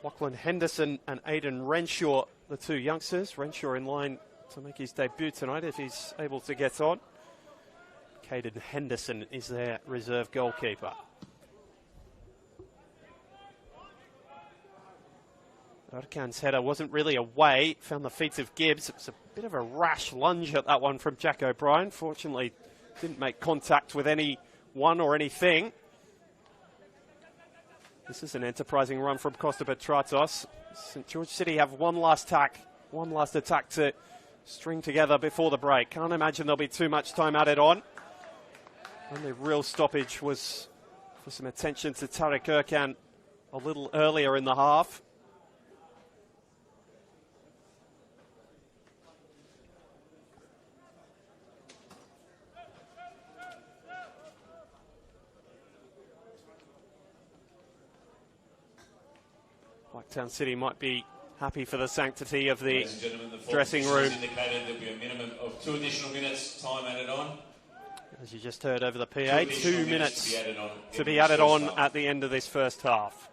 Lachlan Henderson and Aidan Renshaw, the 2 youngsters. Renshaw in line to make his debut tonight if he's able to get on. Caden Henderson is their reserve goalkeeper. Erkan's header wasn't really away, found the feet of Gibbs. It was a bit of a rash lunge at that one from Jack O'Brien. Fortunately, didn't make contact with anyone or anything. This is an enterprising run from Costa Petratos. St George City have one last attack to string together before the break. Can't imagine there'll be too much time added on. Only real stoppage was for some attention to Tariq Erkan a little earlier in the half. Blacktown City might be happy for the sanctity of the dressing room. Indicated there'll be a minimum of 2 additional minutes time added on. As you just heard over the PA, 2 minutes to be added on at the end of this first half.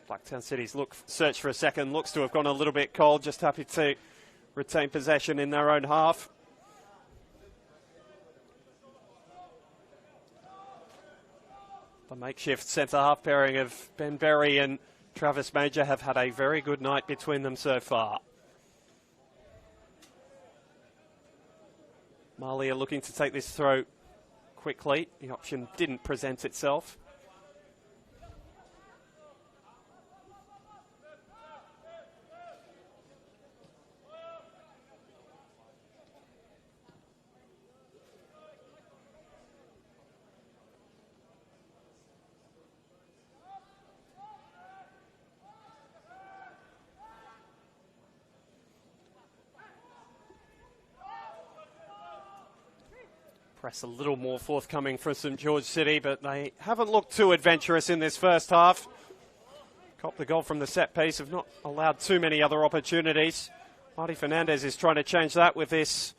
Blacktown City's search for a second looks to have gone a little bit cold, just happy to retain possession in their own half. The makeshift centre-half pairing of Ben Berry and Travis Major have had a very good night between them so far. Marley are looking to take this throw quickly. The option didn't present itself. Press a little more forthcoming for St George City, but they haven't looked too adventurous in this first half. Copped the goal from the set piece, have not allowed too many other opportunities. Marty Fernandez is trying to change that with this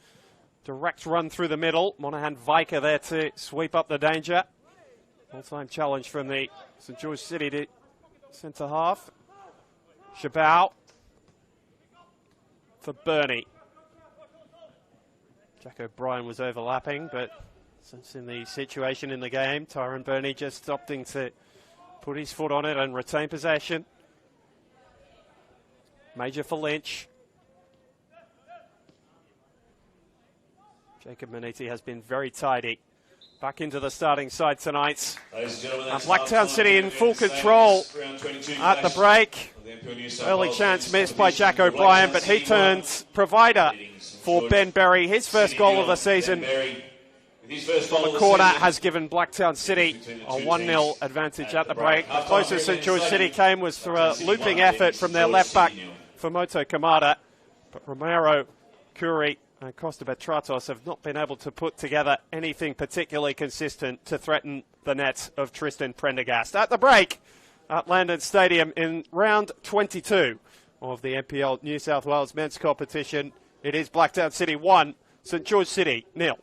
direct run through the middle. Monaghan Viker there to sweep up the danger. All-time challenge from the St George City centre half. Chabal for Burney. Jack O'Brien was overlapping, but since in the situation in the game, Tyrone Burney just opting to put his foot on it and retain possession. Major for Lynch. Jacob Maniti has been very tidy. Back into the starting side tonight. Ladies and gentlemen, And that's Blacktown half-time City in in full the control round 22 at the match break. of the NPL New South Early Wales chance men's missed by Jack competition. O'Brien, Blacktown but he City turns provider for George Ben Berry. His first City goal nil. of the season Ben Berry, with his first goal from of a the corner season. has given Blacktown City Between the a two 1-0 teams advantage at at the the break. break. The Half-time closest here St in George the City stadium. came was through a Blacktown City looping won, effort leading from their George left back, City nil. Fomoto Kamada. But Romero, Kuri and Costa Betratos have not been able to put together anything particularly consistent to threaten the net of Tristan Prendergast. At the break at Landon Stadium in round 22 of the NPL New South Wales men's competition, it is Blacktown City 1, St George City 0.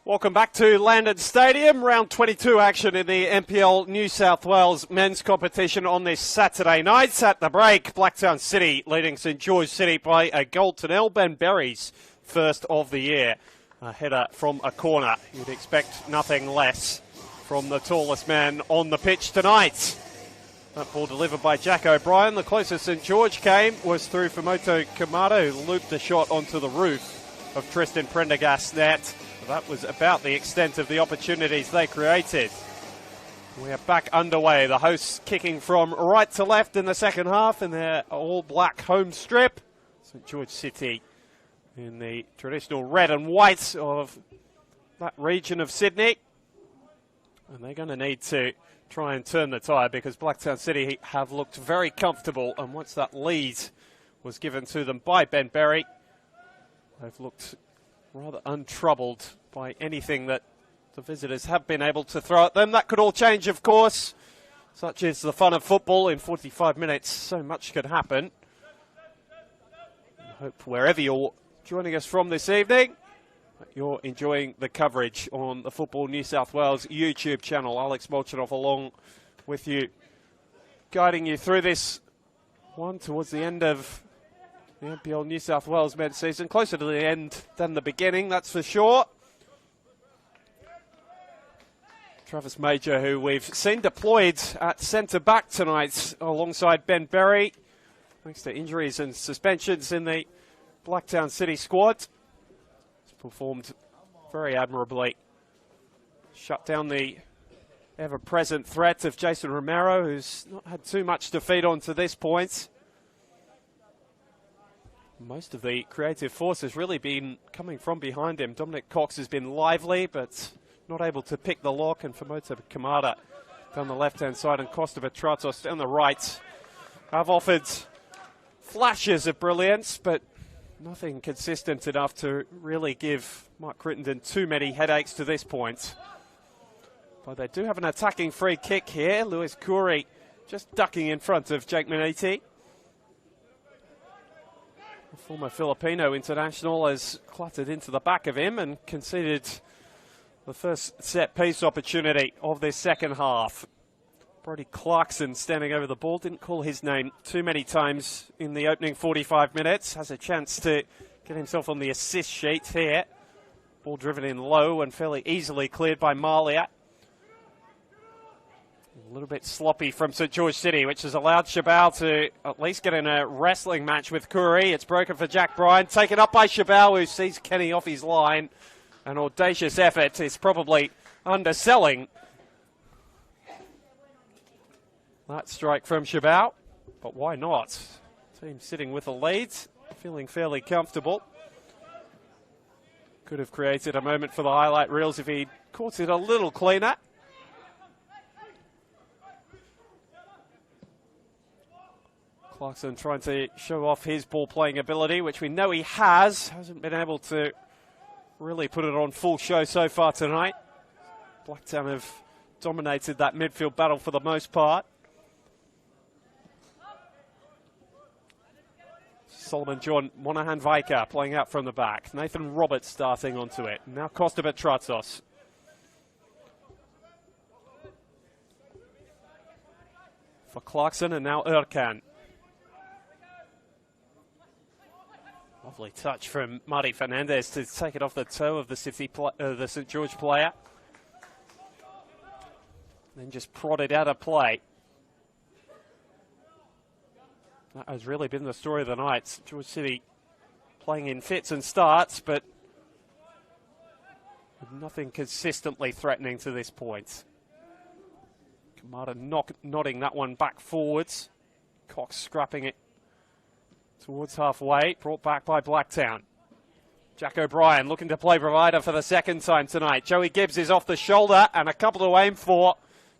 Welcome back to Landon Stadium. Round 22 action in the NPL New South Wales men's competition on this Saturday night. At the break, Blacktown City leading St George City by a goal to nil. Ben Berry's first of the year. A header from a corner. You'd expect nothing less from the tallest man on the pitch tonight. That ball delivered by Jack O'Brien. The closest St George came was through Famoto Kamado, who looped a shot onto the roof of Tristan Prendergast's net. That was about the extent of the opportunities they created. We are back underway. The hosts kicking from right to left in the second half in their all-black home strip. St George City in the traditional red and white of that region of Sydney. And they're going to need to try and turn the tide because Blacktown City have looked very comfortable. And once that lead was given to them by Ben Berry, they've looked rather untroubled by anything that the visitors have been able to throw at them. That could all change, of course. Such is the fun of football. In 45 minutes, so much could happen. I hope wherever you're joining us from this evening, you're enjoying the coverage on the Football New South Wales YouTube channel. Alex Molchanov along with you, guiding you through this one towards the end of the NPL New South Wales men's season. Closer to the end than the beginning, that's for sure. Travis Major, who we've seen deployed at centre-back tonight alongside Ben Berry, thanks to injuries and suspensions in the Blacktown City squad. He's performed very admirably. Shut down the ever-present threat of Jason Romero, who's not had too much to feed on to this point. Most of the creative force has really been coming from behind him. Dominic Cox has been lively, but not able to pick the lock. And Famoto Kamada down the left-hand side and Costa Petratos down the right have offered flashes of brilliance, but nothing consistent enough to really give Mark Crittenden too many headaches to this point. But they do have an attacking free kick here. Lewis Curry just ducking in front of Jake Maniti. The former Filipino international has cluttered into the back of him and conceded the first set-piece opportunity of this second half. Brody Clarkson standing over the ball. Didn't call his name too many times in the opening 45 minutes. Has a chance to get himself on the assist sheet here. Ball driven in low and fairly easily cleared by Malia. A little bit sloppy from St George City, which has allowed Shabal to at least get in a wrestling match with Curry. It's broken for Jack Bryan. Taken up by Shabal, who sees Kenny off his line. An audacious effort is probably underselling that strike from Shabal. But why not? Team sitting with a lead, feeling fairly comfortable. Could have created a moment for the highlight reels if he'd caught it a little cleaner. Clarkson trying to show off his ball-playing ability, which we know he has. Hasn't been able to really put it on full show so far tonight. Blacktown have dominated that midfield battle for the most part. Solomon John Monahan Vaika playing out from the back. Nathan Roberts starting onto it. Now Costa Petratos. For Clarkson and now Erkan. Lovely touch from Marty Fernandez to take it off the toe of the St George player. Then just prodded out of play. That has really been the story of the night. St George City playing in fits and starts, but with nothing consistently threatening to this point. Kamada nodding that one back forwards. Cox scrapping it towards halfway, brought back by Blacktown. Jack O'Brien looking to play provider for the second time tonight. Joey Gibbs is off the shoulder and a couple to aim for.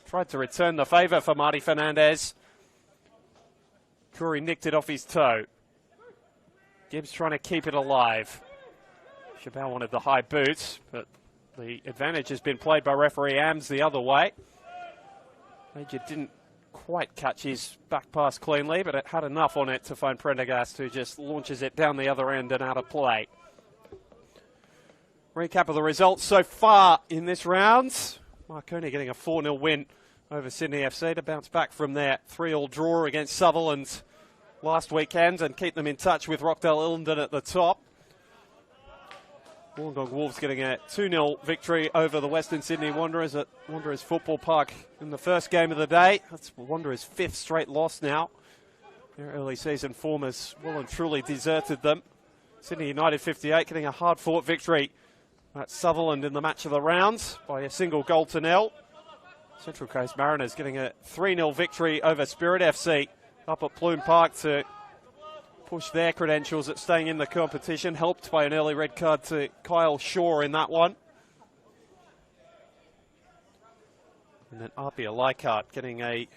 Tried to return the favour for Marty Fernandez. Curry nicked it off his toe. Gibbs trying to keep it alive. Shabal wanted the high boots, but the advantage has been played by referee Ams the other way. Major didn't quite catch his back pass cleanly, but it had enough on it to find Prendergast, who just launches it down the other end and out of play. Recap of the results so far in this round. Marconi getting a 4-0 win over Sydney FC to bounce back from their 3-3 draw against Sutherland last weekend and keep them in touch with Rockdale Illingdon at the top. Wollongong Wolves getting a 2-0 victory over the Western Sydney Wanderers at Wanderers Football Park in the first game of the day. That's Wanderers' 5th straight loss now. Their early season form has well and truly deserted them. Sydney United 58 getting a hard-fought victory at Sutherland in the match of the round by a single goal to nil. Central Coast Mariners getting a 3-0 victory over Spirit FC up at Plume Park to push their credentials at staying in the competition, helped by an early red card to Kyle Shaw in that one. And then Apia Leichhardt getting a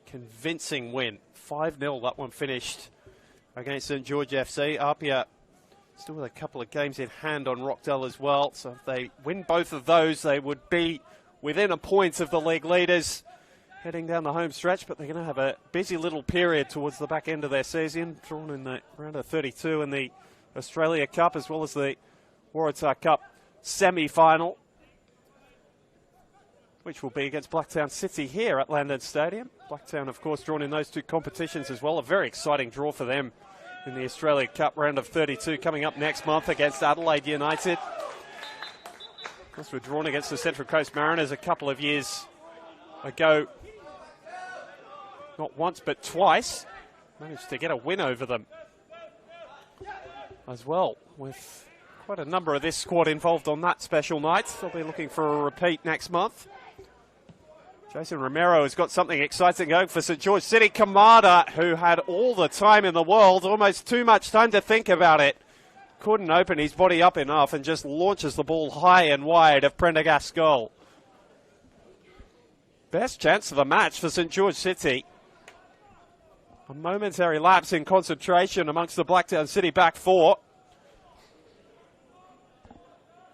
convincing win. 5-0 that one finished against St George FC. Apia still with a couple of games in hand on Rockdale as well, so if they win both of those they would be within a point of the league leaders heading down the home stretch, but they're going to have a busy little period towards the back end of their season, drawn in the round of 32 in the Australia Cup as well as the Waratah Cup semi-final, which will be against Blacktown City here at Landon Stadium. Blacktown, of course, drawn in those two competitions as well. A very exciting draw for them in the Australia Cup round of 32 coming up next month against Adelaide United. Of course, we're drawn against the Central Coast Mariners a couple of years ago. Not once, but twice. Managed to get a win over them as well, with quite a number of this squad involved on that special night. They'll be looking for a repeat next month. Jason Romero has got something exciting going for St George City. Kamada, who had all the time in the world, almost too much time to think about it, couldn't open his body up enough and just launches the ball high and wide of Prendergast's goal. Best chance of the match for St George City. A momentary lapse in concentration amongst the Blacktown City back four.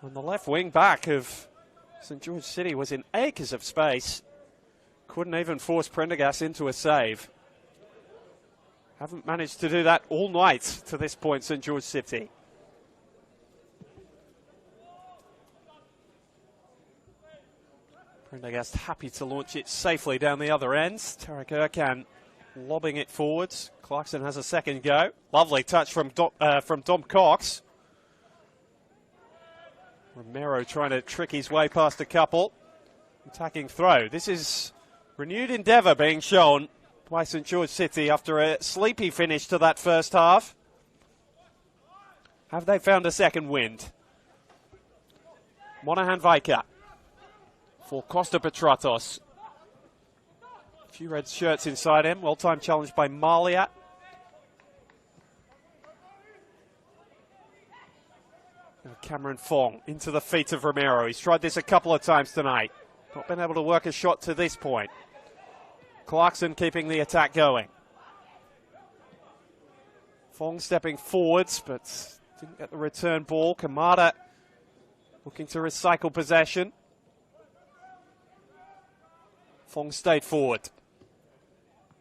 And the left wing back of St George City was in acres of space. Couldn't even force Prendergast into a save. Haven't managed to do that all night to this point, St George City. Prendergast happy to launch it safely down the other end. Tarek Erkan lobbing it forwards. Clarkson has a second go. Lovely touch from Dom Cox. Romero trying to trick his way past a couple. Attacking throw. This is renewed endeavour being shown by St George City after a sleepy finish to that first half. Have they found a second wind? Monahan Vaika for Costa Petratos. A few red shirts inside him. Well-timed challenge by Malia. Now Cameron Fong into the feet of Romero. He's tried this a couple of times tonight. Not been able to work a shot to this point. Clarkson keeping the attack going. Fong stepping forwards, but didn't get the return ball. Kamada looking to recycle possession. Fong stayed forward.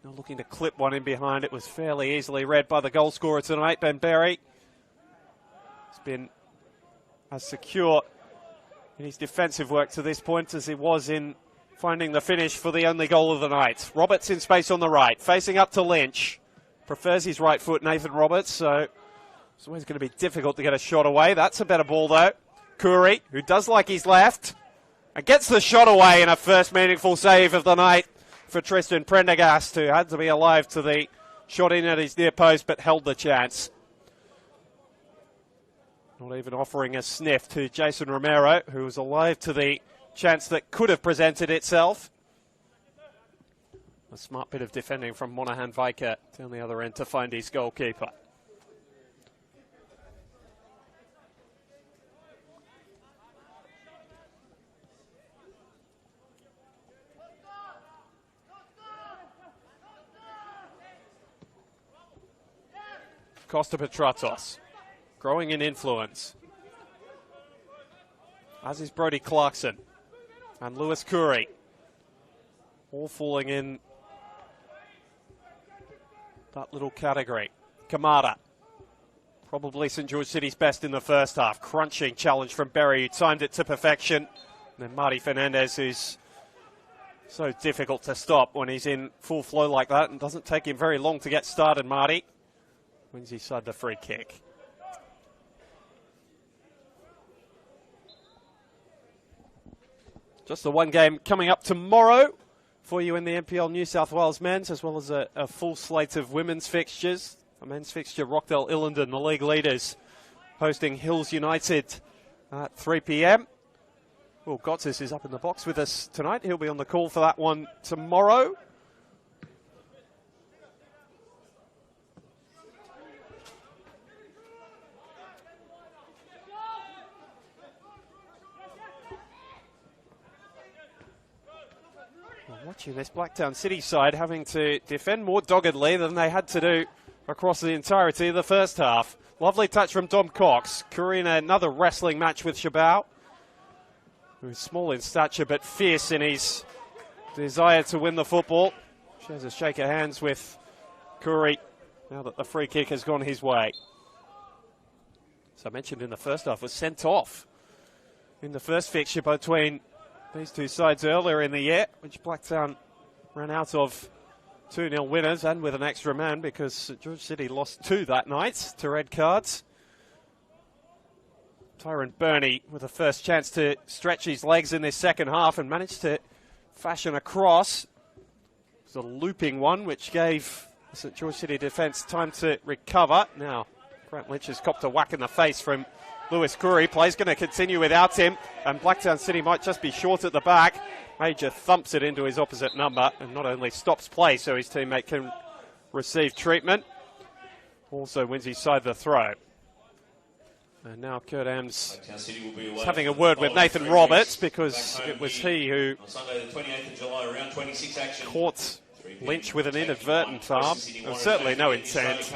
Now looking to clip one in behind. It was fairly easily read by the goal scorer tonight, Ben Berry. He's been as secure in his defensive work to this point as he was in finding the finish for the only goal of the night. Roberts in space on the right, facing up to Lynch. Prefers his right foot, Nathan Roberts, so it's always going to be difficult to get a shot away. That's a better ball, though. Curry, who does like his left, and gets the shot away in a first meaningful save of the night for Tristan Prendergast, who had to be alive to the shot in at his near post, but held the chance. Not even offering a sniff to Jason Romero, who was alive to the chance that could have presented itself. A smart bit of defending from Monahan Vaika down the other end to find his goalkeeper. Costa Petratos, growing in influence, as is Brody Clarkson and Lewis Curry, all falling in that little category. Kamada Probably St George City's best in the first half. Crunching challenge from Berry, who timed it to perfection. And then Marty Fernandez, who's so difficult to stop when he's in full flow like that, and doesn't take him very long to get started, Marty. Wins his side the free kick. Just the one game coming up tomorrow for you in the NPL New South Wales men's, as well as a full slate of women's fixtures. A men's fixture, Rockdale Illendon, the league leaders, hosting Hills United at 3 p.m. Well, Gottis is up in the box with us tonight. He'll be on the call for that one tomorrow. Watching this Blacktown City side having to defend more doggedly than they had to do across the entirety of the first half. Lovely touch from Dom Cox. Curry in another wrestling match with Shabao, who's small in stature but fierce in his desire to win the football. Shares a shake of hands with Curry now that the free kick has gone his way. As I mentioned in the first half, was sent off in the first fixture between these two sides earlier in the year, which Blacktown ran out of 2-0 winners and with an extra man because St George City lost 2 that night to red cards. Tyrone Burney with the first chance to stretch his legs in this second half and managed to fashion a cross. It was a looping one which gave the St George City defence time to recover. Now Grant Lynch has copped a whack in the face from Lewis Curry. Play's going to continue without him, and Blacktown City might just be short at the back. Major thumps it into his opposite number and not only stops play so his teammate can receive treatment, also wins his side the throw. And now Kurt Ems is having a word with Nathan Roberts because it was he who caught Lynch with an inadvertent arm. There was certainly no intent.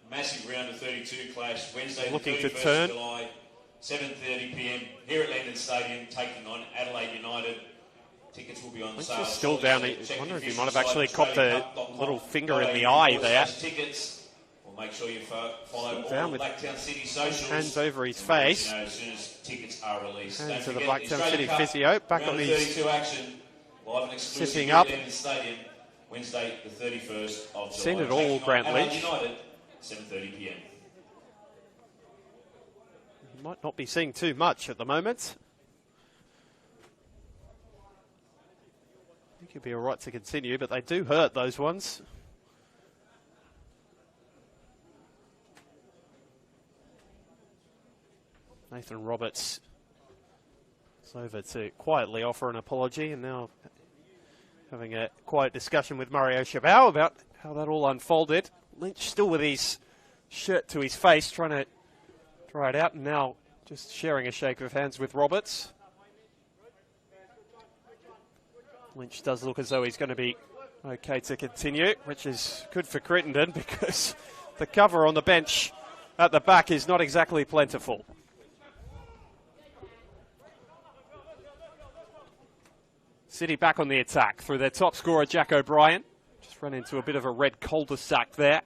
Massive round of 32 clash Wednesday, looking the 31st to turn. of July, 7:30 p.m. here at Landon Stadium, taking on Adelaide United. Tickets will be on sale. He's still down. I wonder if he might have actually copped a little finger in the eye there. Tickets. We'll make sure you follow Down all with Blacktown City socials. hands over his face. As soon as tickets are released. Hands to Don't the forget, Blacktown City Australian Cup, physio. Back round on of his 32 action. Live and exclusive sitting here up. at Landon Stadium, Wednesday, the 31st of July. Seen it all, Taking on Grant Adelaide Lynch. United, 7:30 p.m. Might not be seeing too much at the moment. I think he'll be all right to continue, but they do hurt, those ones. Nathan Roberts is over to quietly offer an apology and now having a quiet discussion with Mario Shabao about how that all unfolded. Lynch still with his shirt to his face, trying to dry it out, and now just sharing a shake of hands with Roberts. Lynch does look as though he's going to be okay to continue, which is good for Crittenden because the cover on the bench at the back is not exactly plentiful. City back on the attack through their top scorer, Jack O'Brien. Just run into a bit of a red cul-de-sac there.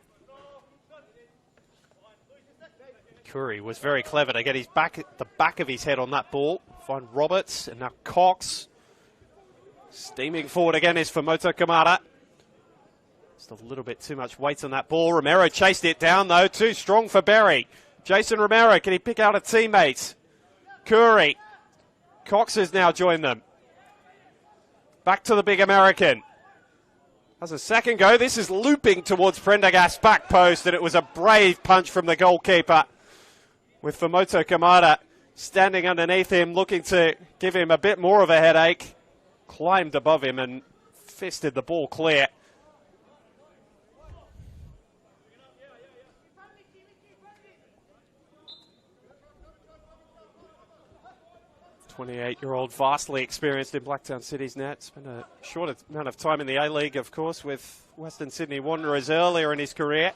Curry was very clever to get his the back of his head on that ball. Find Roberts, and now Cox. Steaming forward again is Famoto Kamara. Just a little bit too much weight on that ball. Romero chased it down, though. Too strong for Berry. Jason Romero, can he pick out a teammate? Curry. Cox has now joined them. Back to the big American. Has a second go. This is looping towards Prendergast's back post, and it was a brave punch from the goalkeeper, with Famoto Kamara standing underneath him, looking to give him a bit more of a headache. Climbed above him and fisted the ball clear. "28-year-old, vastly experienced in Blacktown City's net. Spent a short amount of time in the A-League, of course, with Western Sydney Wanderers earlier in his career.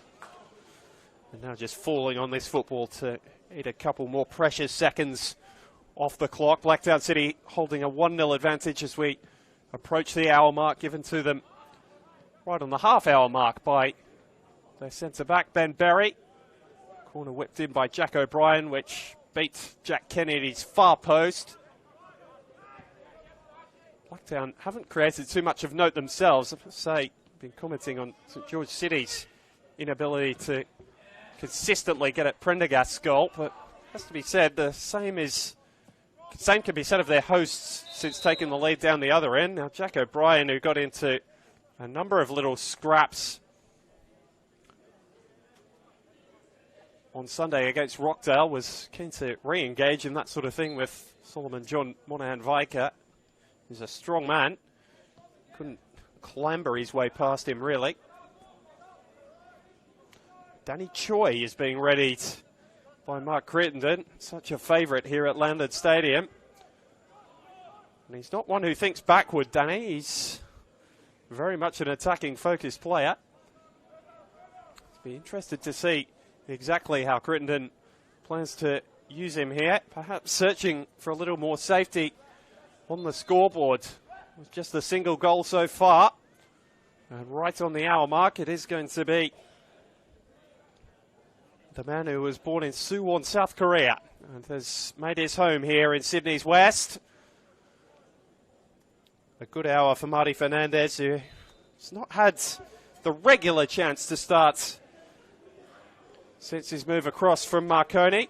And now just falling on this football to eat a couple more precious seconds off the clock. Blacktown City holding a 1-0 advantage as we approach the hour mark, given to them right on the half-hour mark by their centre-back, Ben Berry. Corner whipped in by Jack O'Brien, which beat Jack Kennedy's far post. Blacktown haven't created too much of note themselves. I must say, been commenting on St George City's inability to consistently get at Prendergast's goal, but has to be said, the same can be said of their hosts since taking the lead down the other end. Now Jack O'Brien, who got into a number of little scraps on Sunday against Rockdale, was keen to re-engage in that sort of thing with Solomon John Monahan-Viker. He's a strong man. Couldn't clamber his way past him, really. Danny Choi is being readied by Mark Crittenden, such a favourite here at Landon Stadium. And he's not one who thinks backward, Danny. He's very much an attacking focused player. Be interested to see exactly how Crittenden plans to use him here, perhaps searching for a little more safety on the scoreboard. With just a single goal so far, and right on the hour mark, it is going to be the man who was born in Suwon, South Korea, and has made his home here in Sydney's West. A good hour for Marty Fernandez, who has not had the regular chance to start since his move across from Marconi.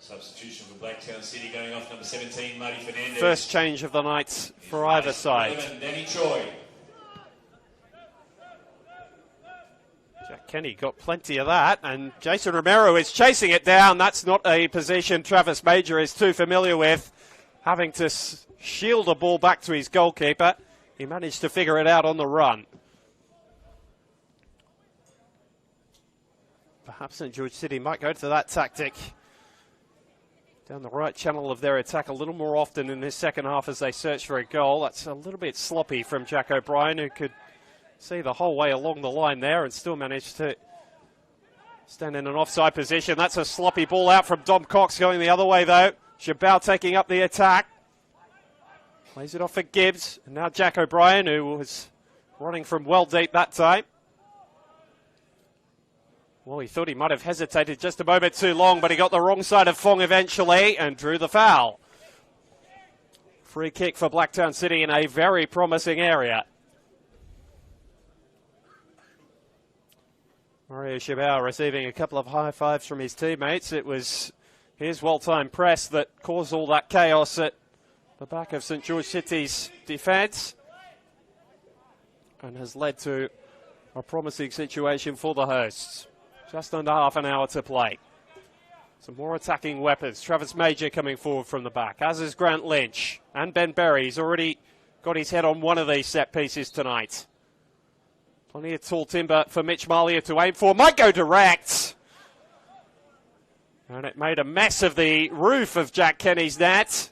Substitution for Blacktown City going off, number 17, Marty Fernandez. First change of the night for either side. 11, Danny Choi. Jack Kenny got plenty of that, and Jason Romero is chasing it down. That's not a position Travis Major is too familiar with, having to shield a ball back to his goalkeeper. He managed to figure it out on the run. Perhaps St George City might go to that tactic down the right channel of their attack a little more often in this second half as they search for a goal. That's a little bit sloppy from Jack O'Brien, who could see the whole way along the line there and still managed to stand in an offside position. That's a sloppy ball out from Dom Cox going the other way, though. Chabal taking up the attack. Plays it off for Gibbs. And now Jack O'Brien, who was running from well deep that time. Well, he thought he might have hesitated just a moment too long, but he got the wrong side of Fong eventually and drew the foul. Free kick for Blacktown City in a very promising area. Mario Chabal receiving a couple of high fives from his teammates. It was his well-timed press that caused all that chaos at the back of St George City's defence and has led to a promising situation for the hosts. Just under half an hour to play. Some more attacking weapons. Travis Major coming forward from the back, as is Grant Lynch. And Ben Berry. He's already got his head on one of these set pieces tonight. Plenty of tall timber for Mitch Malia to aim for. Might go direct. And it made a mess of the roof of Jack Kenny's net,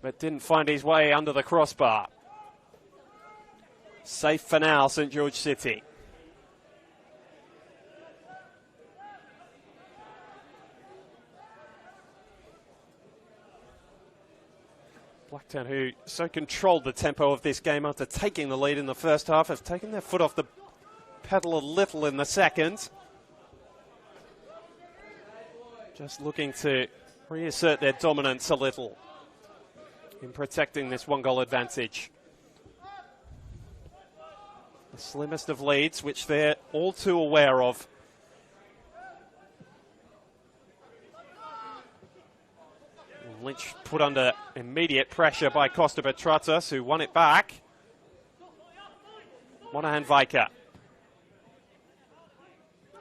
but didn't find his way under the crossbar. Safe for now, St George City. Blacktown, who so controlled the tempo of this game after taking the lead in the first half, have taken their foot off the pedal a little in the second. Just looking to reassert their dominance a little in protecting this one-goal advantage. The slimmest of leads, which they're all too aware of. Lynch put under immediate pressure by Costa Betratas, who won it back. Monahan-Viker.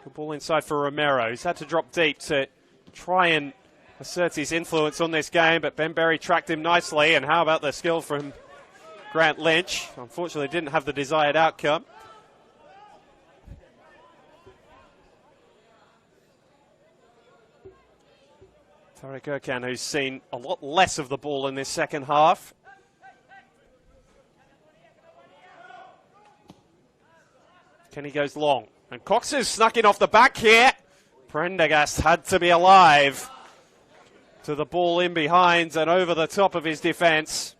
Good ball inside for Romero. He's had to drop deep to try and assert his influence on this game, but Ben Berry tracked him nicely. And how about the skill from Grant Lynch? Unfortunately, didn't have the desired outcome. Tarek Erkan, who's seen a lot less of the ball in this second half. Kenny goes long. And Cox is snuck in off the back here. Prendergast had to be alive to the ball in behind and over the top of his defence.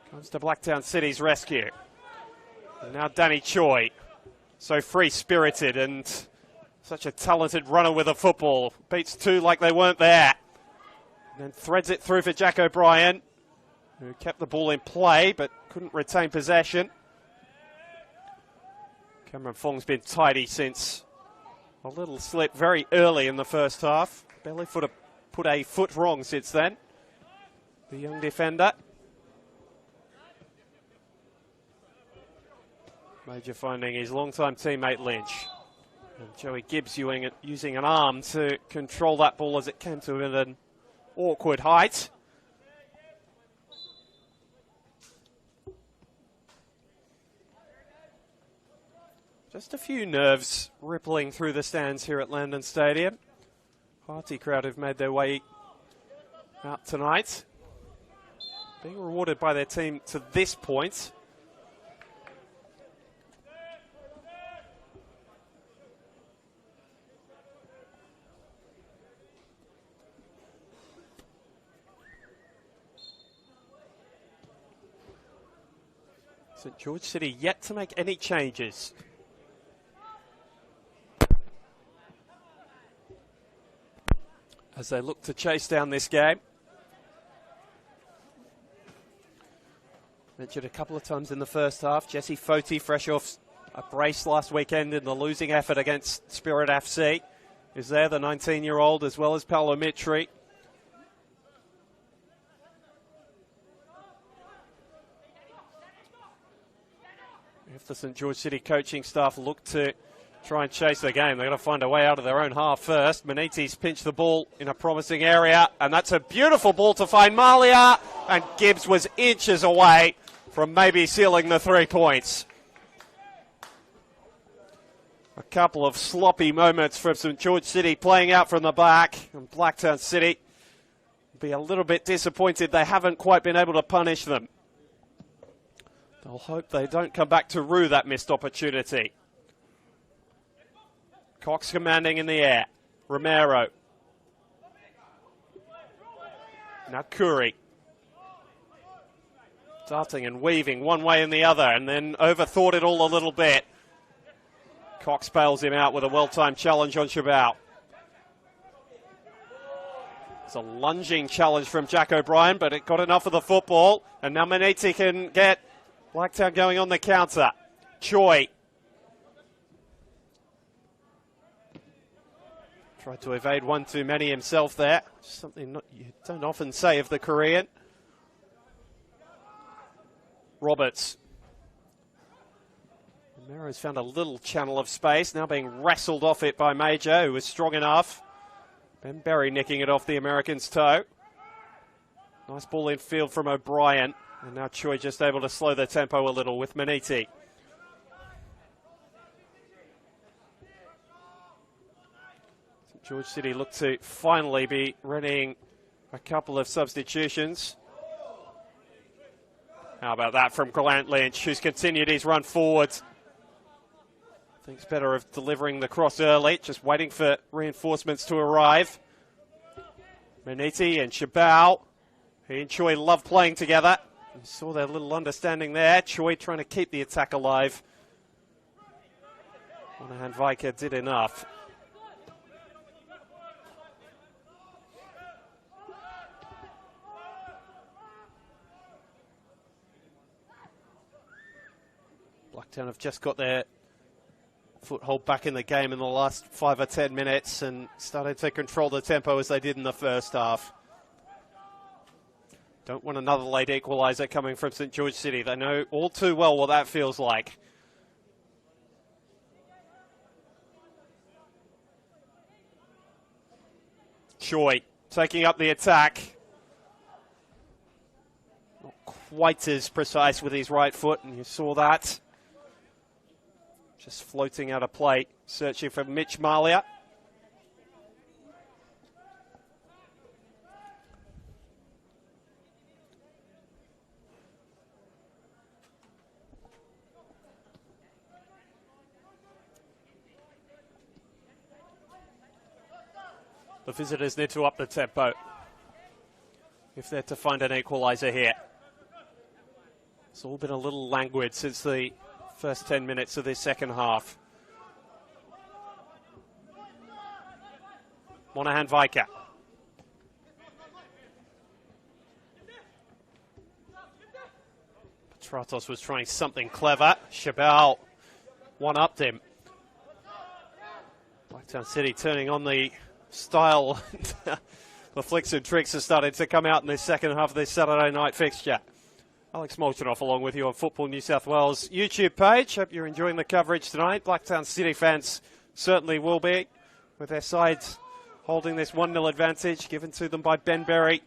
Comes to Blacktown City's rescue. And now Danny Choi so free-spirited and such a talented runner with a football. Beats two like they weren't there. And then threads it through for Jack O'Brien, who kept the ball in play but couldn't retain possession. Cameron Fong's been tidy since a little slip very early in the first half. Barely put a foot wrong since then, the young defender. Major finding his longtime teammate Lynch. And Joey Gibbs using an arm to control that ball as it came to him at an awkward height. Just a few nerves rippling through the stands here at Landon Stadium. Hearty crowd have made their way out tonight, being rewarded by their team to this point. St George City yet to make any changes. As they look to chase down this game. Mentioned a couple of times in the first half, Jesse Foti, fresh off a brace last weekend in the losing effort against Spirit FC, is there, the 19-year-old, as well as Paolo Mitri. If the St George City coaching staff look to try and chase the game, they've got to find a way out of their own half first. Maniti's pinched the ball in a promising area, and that's a beautiful ball to find Malia, and Gibbs was inches away from maybe sealing the 3 points. A couple of sloppy moments from St George City playing out from the back, and Blacktown City will be a little bit disappointed they haven't quite been able to punish them. They'll hope they don't come back to rue that missed opportunity. Cox commanding in the air. Romero. Now Curry. Darting and weaving one way and the other, and then overthought it all a little bit. Cox bails him out with a well-timed challenge on Chabot. It's a lunging challenge from Jack O'Brien, but it got enough of the football, and now Maniti can get Blacktown going on the counter. Choi. Tried to evade one too many himself there. Something you don't often say of the Korean. Roberts. Romero's found a little channel of space, now being wrestled off it by Major, who was strong enough. Ben Berry nicking it off the American's toe. Nice ball in field from O'Brien. And now Choi just able to slow the tempo a little with Maniti. George City look to finally be readying a couple of substitutions. How about that from Grant Lynch, who's continued his run forward. Thinks better of delivering the cross early, just waiting for reinforcements to arrive. Maniti and Chabot. He and Choi love playing together. You saw their little understanding there. Choi trying to keep the attack alive. Monahan Viker did enough. Blacktown have just got their foothold back in the game in the last 5 or 10 minutes and started to control the tempo as they did in the first half. Don't want another late equaliser coming from St George City. They know all too well what that feels like. Choi taking up the attack. Not quite as precise with his right foot, and you saw that. Just floating out of play, searching for Mitch Malia. The visitors need to up the tempo if they're to find an equaliser here. It's all been a little languid since the first 10 minutes of this second half. Monahan Viker. Petratos was trying something clever. Chabal one-upped him. Blacktown City turning on the style. The flicks and tricks are starting to come out in the second half of this Saturday night fixture. Alex Molchanoff along with you on Football New South Wales YouTube page. Hope you're enjoying the coverage tonight. Blacktown City fans certainly will be, with their sides holding this 1-0 advantage given to them by Ben Berry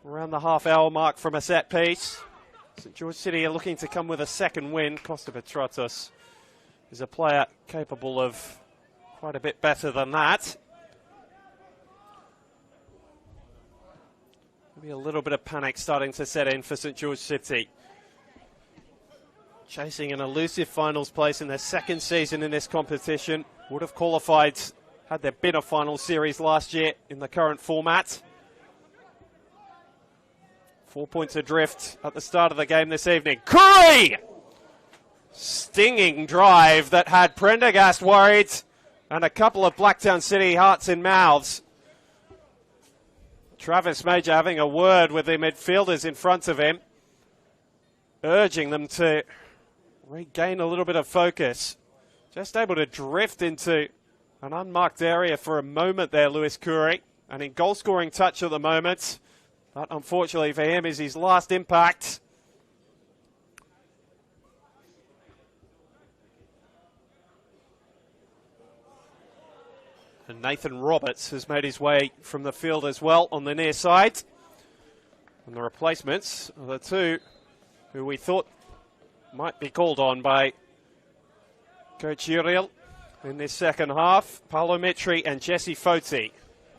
around the half-hour mark from a set piece. St George City are looking to come with a second win. Costa Petratos is a player capable of quite a bit better than that. Maybe a little bit of panic starting to set in for St George City. Chasing an elusive finals place in their second season in this competition. Would have qualified had there been a final series last year in the current format. 4 points adrift at the start of the game this evening. Curry! Stinging drive that had Prendergast worried, and a couple of Blacktown City hearts and mouths. Travis Major having a word with the midfielders in front of him, urging them to regain a little bit of focus. Just able to drift into an unmarked area for a moment there, Lewis Curry, and in goal-scoring touch at the moment. That, unfortunately for him, is his last impact. And Nathan Roberts has made his way from the field as well on the near side. And the replacements are the two who we thought might be called on by Coach Uriel in this second half. Paolo Mitri and Jesse Foti.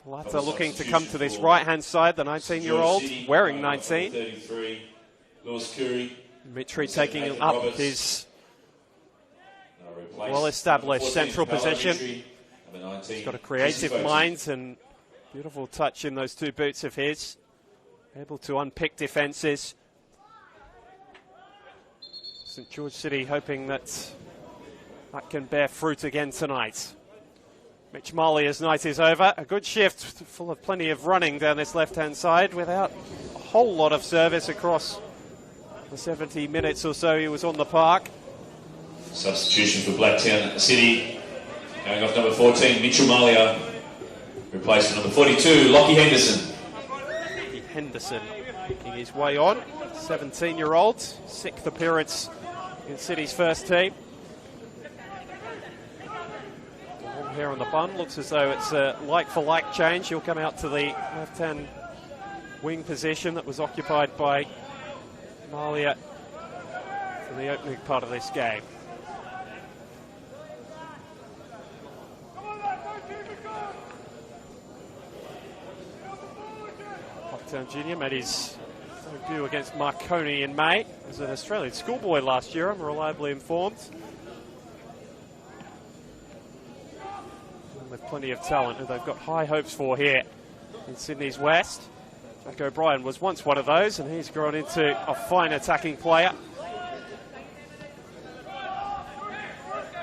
The latter looking to come to this right-hand side, the 19-year-old, wearing 19. 33, Lewis Curry. Mitri taking up his well-established central position. He's got a creative mind and beautiful touch in those two boots of his. Able to unpick defences. St George City hoping that can bear fruit again tonight. Mitch Marley's night is over. A good shift, full of plenty of running down this left-hand side without a whole lot of service across the 70 minutes or so he was on the park. Substitution for Blacktown City. Going off number 14, Mitchell Malia. Replaced number 42, Lockie Henderson. Lockie Henderson making his way on. 17-year-old, sixth appearance in City's first team. Long hair on the bun, looks as though it's a like-for-like change. He'll come out to the left-hand wing position that was occupied by Malia for the opening part of this game. Blacktown Junior made his debut against Marconi in May as an Australian schoolboy last year, I'm reliably informed. And with plenty of talent, who they've got high hopes for here in Sydney's West. Jack O'Brien was once one of those, and he's grown into a fine attacking player.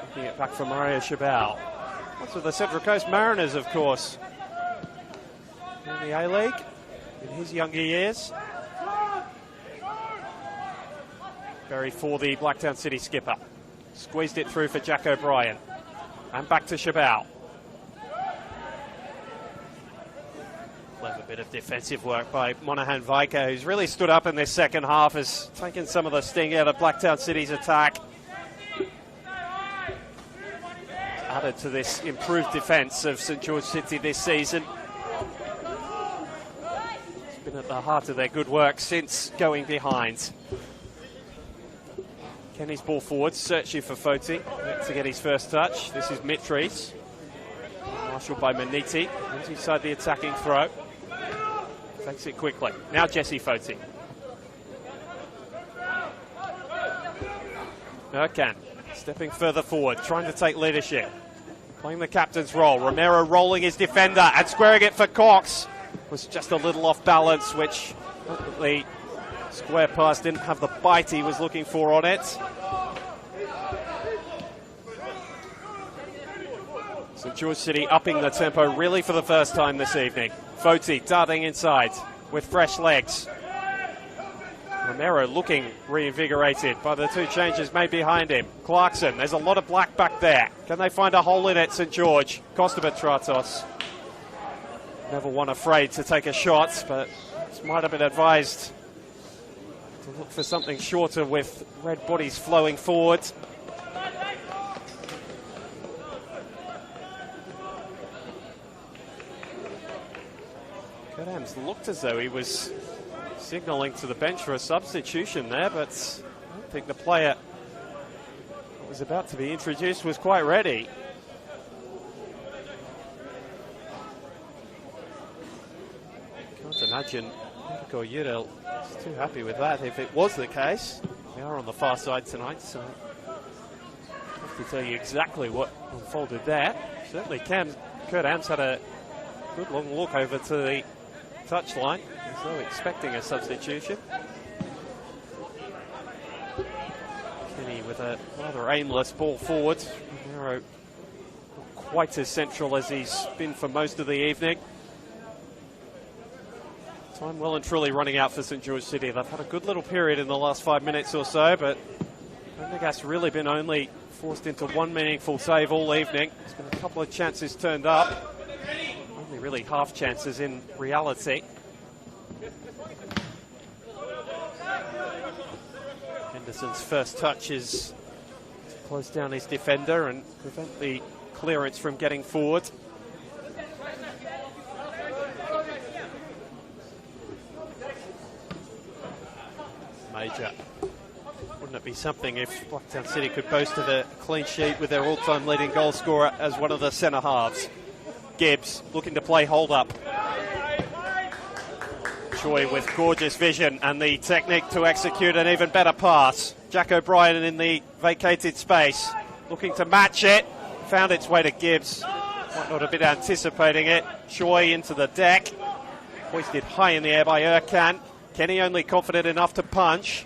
Looking it back for Mario Chabal. That's with the Central Coast Mariners, of course, in the A-League in his younger years. Berry for the Blacktown City skipper. Squeezed it through for Jack O'Brien. And back to Chabal. Clever bit of defensive work by Monahan Viker, who's really stood up in this second half, has taken some of the sting out of Blacktown City's attack. Added to this improved defence of St George City this season. It's been at the heart of their good work since going behind. Kenny's ball forward, searching for Foti to get his first touch. This is Mitri's. Marshalled by Maniti. Inside the attacking throw. Takes it quickly. Now Jesse Foti. Nurkan stepping further forward, trying to take leadership. Playing the captain's role. Romero rolling his defender and squaring it for Cox. Was just a little off balance, which the square pass didn't have the bite he was looking for on it. St George City upping the tempo really for the first time this evening. Foti darting inside with fresh legs. Romero looking reinvigorated by the two changes made behind him. Clarkson, there's a lot of black back there. Can they find a hole in it, St George? Costa-Betratos. Never one afraid to take a shot, but this might have been advised to look for something shorter with red bodies flowing forward. Adams looked as though he was signalling to the bench for a substitution there, but I don't think the player that was about to be introduced was quite ready. Can't imagine Nico Udell is too happy with that if it was the case. They are on the far side tonight, so I have to tell you exactly what unfolded there. Certainly Kurt Adams had a good long look over to the touchline, as though expecting a substitution. Kenny with a rather aimless ball forward. Romero not quite as central as he's been for most of the evening. Time well and truly running out for St George City. They've had a good little period in the last 5 minutes or so, but Prendergast's really been only forced into one meaningful save all evening. There's been a couple of chances turned up. Only really half chances in reality. Henderson's first touch is to close down his defender and prevent the clearance from getting forward. Major. Wouldn't it be something if Blacktown City could boast of a clean sheet with their all-time leading goal scorer as one of the centre halves? Gibbs looking to play hold up. Choi with gorgeous vision and the technique to execute an even better pass. Jack O'Brien in the vacated space, looking to match it. Found its way to Gibbs. Might not have been anticipating it. Choi into the deck. Hoisted high in the air by Erkan. Kenny only confident enough to punch.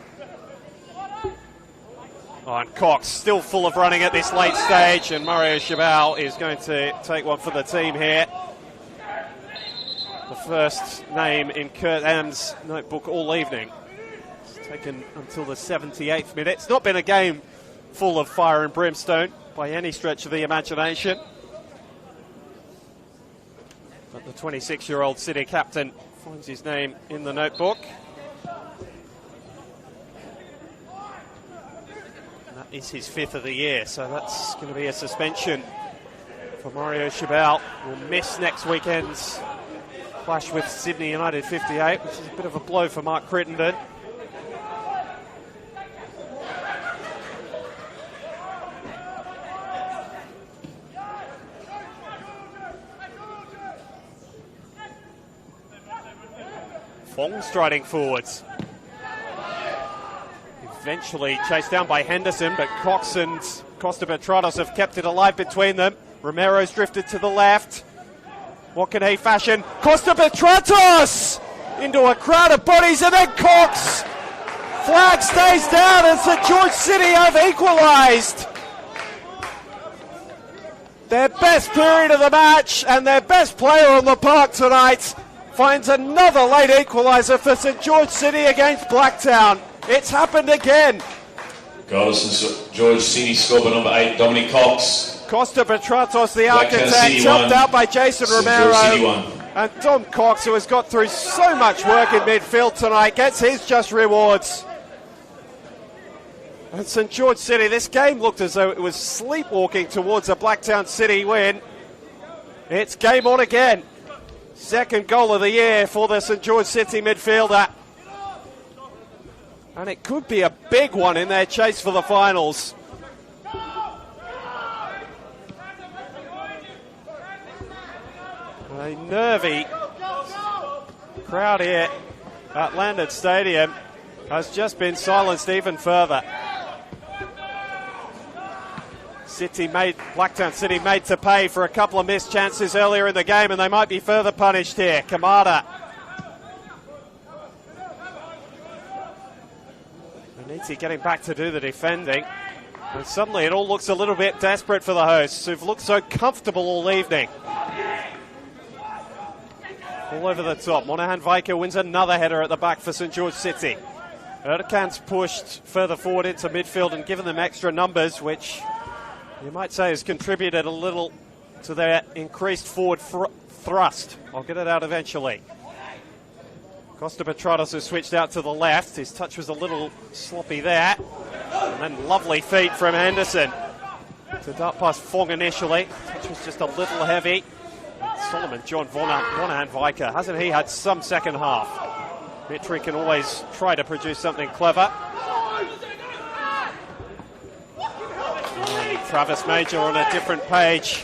Oh, and Cox still full of running at this late stage, and Mario Chabal is going to take one for the team here. The first name in Kurt Adams' notebook all evening. It's taken until the 78th minute. It's not been a game full of fire and brimstone by any stretch of the imagination. But the 26-year-old City captain finds his name in the notebook. Is his fifth of the year, so that's going to be a suspension for Mario Chabal. Will miss next weekend's clash with Sydney United 58, which is a bit of a blow for Mark Crittenden. Fong striding forwards. Eventually chased down by Henderson, but Cox and Costa-Betratos have kept it alive between them. Romero's drifted to the left. What can he fashion? Costa-Betratos! Into a crowd of bodies, and then Cox! Flag stays down, and St George City have equalised. Their best period of the match, and their best player on the park tonight, finds another late equaliser for St George City against Blacktown. It's happened again. Goal of St George City score by number 8, Dominic Cox. Costa-Betratos, the architect, helped out by Jason Romero. And Dom Cox, who has got through so much work in midfield tonight, gets his just rewards. And St George City, this game looked as though it was sleepwalking towards a Blacktown City win. It's game on again. Second goal of the year for the St George City midfielder. And it could be a big one in their chase for the finals. A nervy crowd here at Landon Stadium has just been silenced even further. Blacktown City made to pay for a couple of missed chances earlier in the game, and they might be further punished here. Kamada. Beniti getting back to do the defending. And suddenly it all looks a little bit desperate for the hosts, who've looked so comfortable all evening. All over the top. Monahan Viker wins another header at the back for St George City. Erdogan's pushed further forward into midfield and given them extra numbers, which you might say has contributed a little to their increased forward thrust. I'll get it out eventually. Costa Petrados has switched out to the left. His touch was a little sloppy there. And then lovely feet from Henderson to dart past Fong initially. Touch was just a little heavy. Solomon John Monahan Viker, hasn't he had some second half? Mitri can always try to produce something clever. And Travis Major on a different page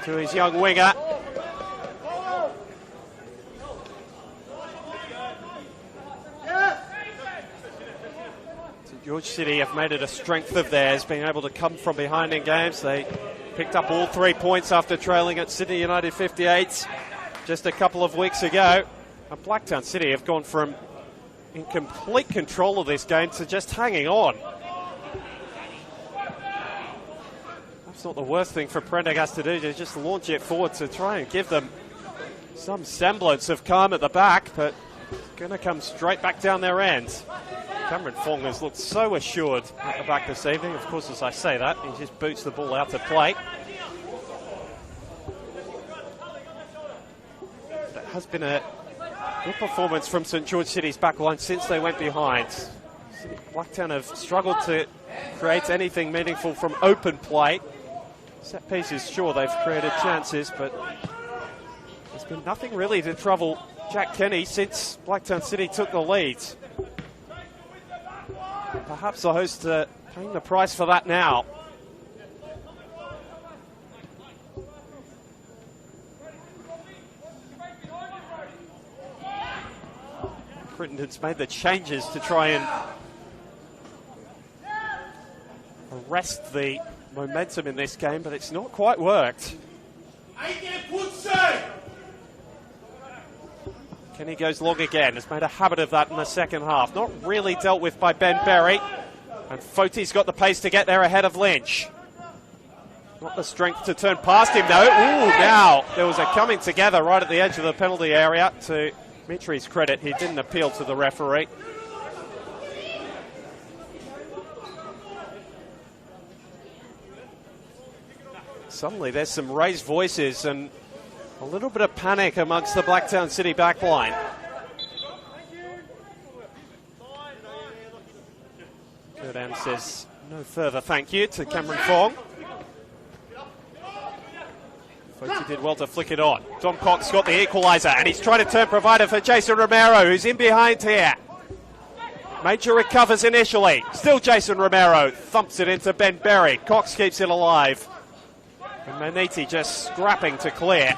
to his young winger. St George City have made it a strength of theirs, being able to come from behind in games. They picked up all 3 points after trailing at Sydney United 58 just a couple of weeks ago. And Blacktown City have gone from in complete control of this game to just hanging on. That's not the worst thing for Prendergast to do, to just launch it forward to try and give them some semblance of calm at the back, but it's going to come straight back down their end. Cameron Fong has looked so assured at the back this evening. Of course, as I say that, he just boots the ball out to play. That has been a good performance from St George City's backline since they went behind. Blacktown have struggled to create anything meaningful from open play. Set pieces, sure, they've created chances, but there's been nothing really to trouble Jack Kenny since Blacktown City took the lead. Perhaps the hosts are paying the price for that now. Crittenden's made the changes to try and arrest the momentum in this game, but it's not quite worked. Kenny goes long again, has made a habit of that in the second half. Not really dealt with by Ben Berry. And Foti's got the pace to get there ahead of Lynch. Not the strength to turn past him though. Ooh, now there was a coming together right at the edge of the penalty area. To Mitri's credit, he didn't appeal to the referee. Suddenly there's some raised voices and a little bit of panic amongst the Blacktown City backline. Kurdam says no further thank you to Cameron Fong. Foti did well to flick it on. Dom Cox got the equaliser and he's trying to turn provider for Jason Romero, who's in behind here. Major recovers initially. Still Jason Romero thumps it into Ben Berry. Cox keeps it alive. And Maniti just scrapping to clear,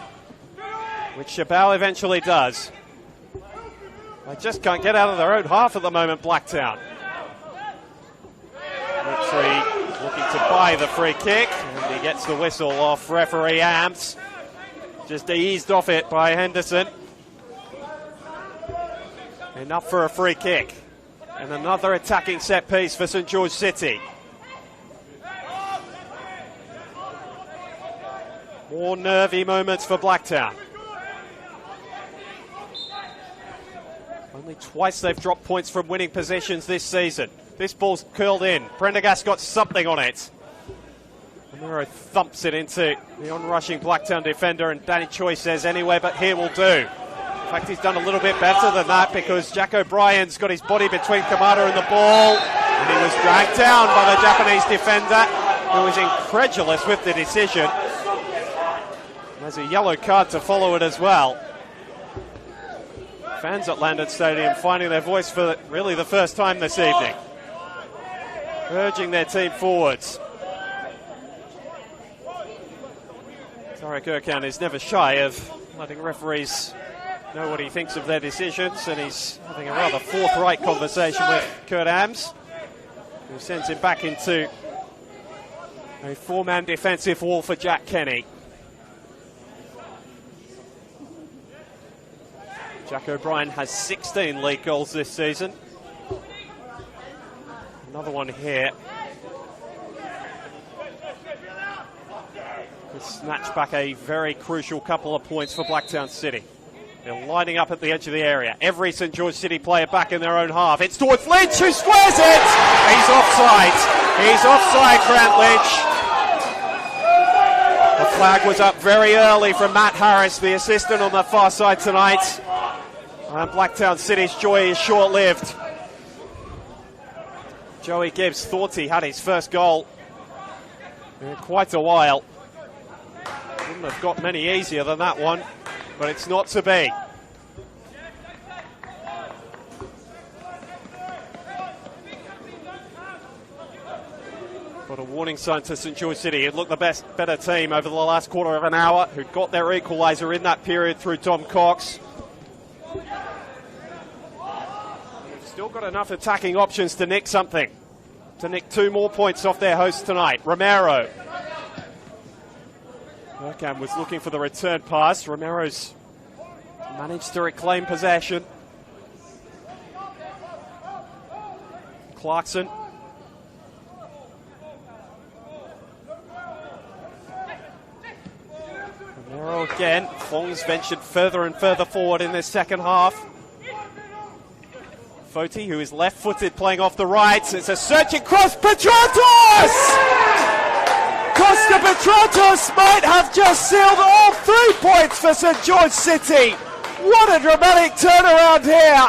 which Chabal eventually does. They just can't get out of their own half at the moment, Blacktown. Mitri looking to buy the free kick, and he gets the whistle off referee Amps. Just eased off it by Henderson. Enough for a free kick. And another attacking set piece for St George City. More nervy moments for Blacktown. Only twice they've dropped points from winning possessions this season. This ball's curled in. Prendergast got something on it. Romero thumps it into the onrushing Blacktown defender, and Danny Choi says anywhere but here will do. In fact, he's done a little bit better than that because Jack O'Brien's got his body between Kamada and the ball, and he was dragged down by the Japanese defender, who was incredulous with the decision. There's a yellow card to follow it as well. Fans at Landon Stadium finding their voice for really the first time this evening, urging their team forwards. Tarek Erkan is never shy of letting referees know what he thinks of their decisions, and he's having a rather forthright conversation with Kurt Ams, who sends him back into a four-man defensive wall for Jack Kenny. Jack O'Brien has 16 league goals this season. Another one here snatch back a very crucial couple of points for Blacktown City. They're lining up at the edge of the area. Every St George City player back in their own half. It's towards Lynch, who squares it! He's offside. He's offside, Grant Lynch. The flag was up very early from Matt Harris, the assistant on the far side tonight. And Blacktown City's joy is short-lived. Joey Gibbs thought he had his first goal in quite a while. Wouldn't have got many easier than that one, but it's not to be. But a warning sign to St George City. It looked the better team over the last quarter of an hour, who'd got their equaliser in that period through Tom Cox. They've still got enough attacking options to nick something, to nick 2 more points off their hosts tonight. Romero. Burkham was looking for the return pass. Romero's managed to reclaim possession. Clarkson. Romero again. Fong's ventured further and further forward in this second half. Foti, who is left-footed, playing off the right. It's a searching cross. Petratos! Costa Petratos might have just sealed all 3 points for St George City. What a dramatic turnaround here.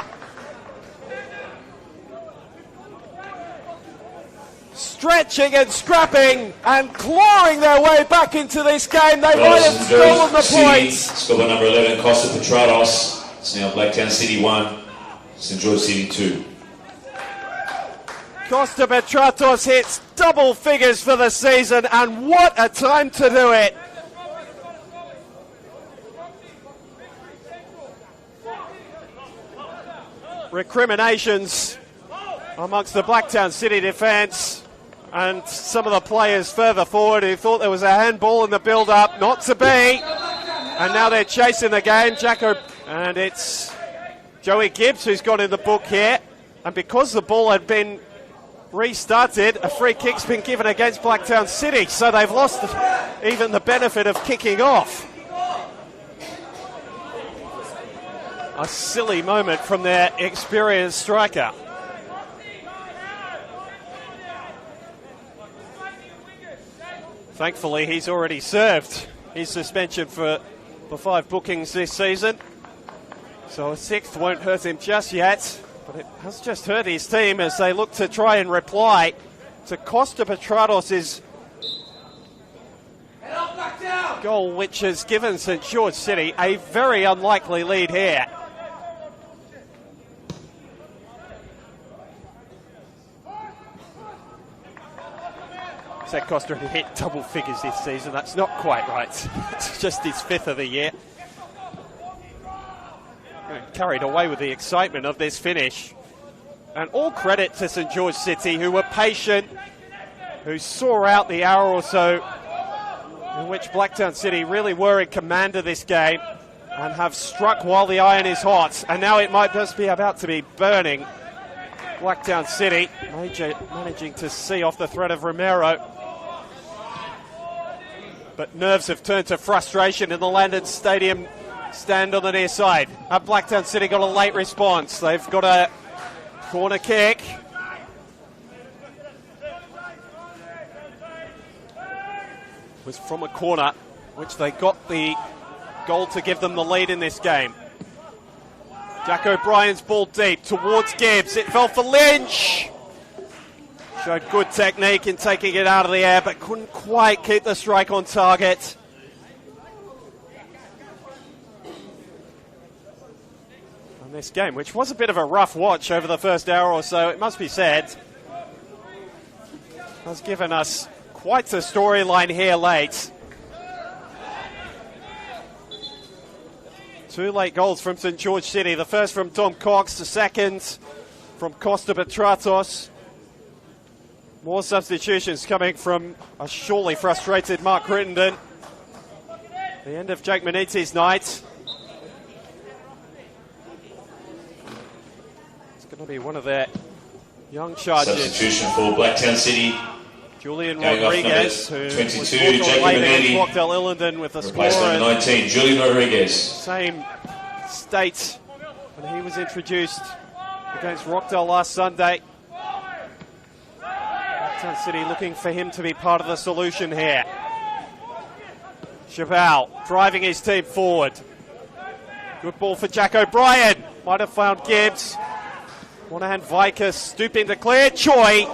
Stretching and scrapping and clawing their way back into this game. They might have stolen the points. Score number 11, Costa Petratos. It's now Blacktown City 1, St George City 2. Costa Petratos hits double figures for the season, and what a time to do it. Recriminations amongst the Blacktown City defence and some of the players further forward who thought there was a handball in the build-up. Not to be. And now they're chasing the game. And it's Joey Gibbs who's got in the book here. And because the ball had been restarted, a free kick's been given against Blacktown City, so they've lost even the benefit of kicking off. A silly moment from their experienced striker. Thankfully, he's already served his suspension for the 5 bookings this season, so a 6th won't hurt him just yet. But it has just hurt his team as they look to try and reply to Costa Petratos' goal, which has given St George City a very unlikely lead here. Said Costa had hit double figures this season. That's not quite right. It's just his 5th of the year. Carried away with the excitement of this finish. And all credit to St George City, who were patient, who saw out the hour or so in which Blacktown City really were in command of this game and have struck while the iron is hot. And now it might just be about to be burning. Blacktown City managing to see off the threat of Romero. But nerves have turned to frustration in the Landon Stadium stand on the near side. Have Blacktown City got a late response? They've got a corner kick. It was from a corner, which they got the goal to give them the lead in this game. Jack O'Brien's ball deep towards Gibbs. It fell for Lynch. Showed good technique in taking it out of the air, but couldn't quite keep the strike on target. This game, which was a bit of a rough watch over the first hour or so, it must be said, has given us quite a storyline here late. 2 late goals from St George City. The first from Tom Cox, the second from Costa Petratos. More substitutions coming from a surely frustrated Mark Crittenden. The end of Jake Maniti's night. Going to be one of their young charges. Substitution for Blacktown City. Julian Going off Rodriguez, who number was 22, brought on Jackie late against Benetti. Rockdale Illingdon with the score. Replaced number And 19, Julian Rodriguez. same state when he was introduced against Rockdale last Sunday. Blacktown City looking for him to be part of the solution here. Cheval driving his team forward. Good ball for Jack O'Brien. Might have found Gibbs. Monahan Vickers stooping to clear. Choi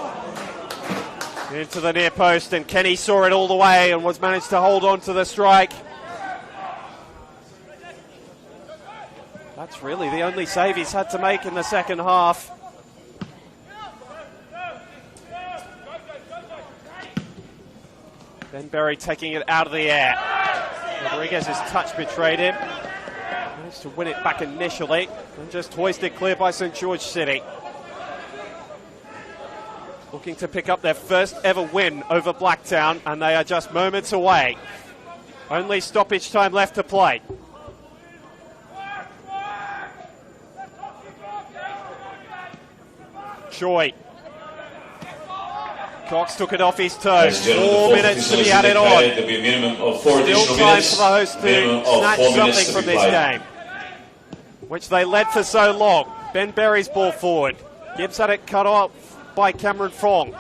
into the near post, and Kenny saw it all the way and was managed to hold on to the strike. That's really the only save he's had to make in the second half. Ben Berry taking it out of the air. Rodriguez's touch betrayed him. Managed to win it back initially and just hoisted clear by St. George City. Looking to pick up their first ever win over Blacktown, and they are just moments away. Only stoppage time left to play. Choi. Cox took it off his toes. 4 minutes to be added on. There'll be a minimum of 4 additional Still time minutes. for the host to snatch something from this game, which they led for so long. Ben Berry's ball forward. Gibbs had it cut off by Cameron Fong.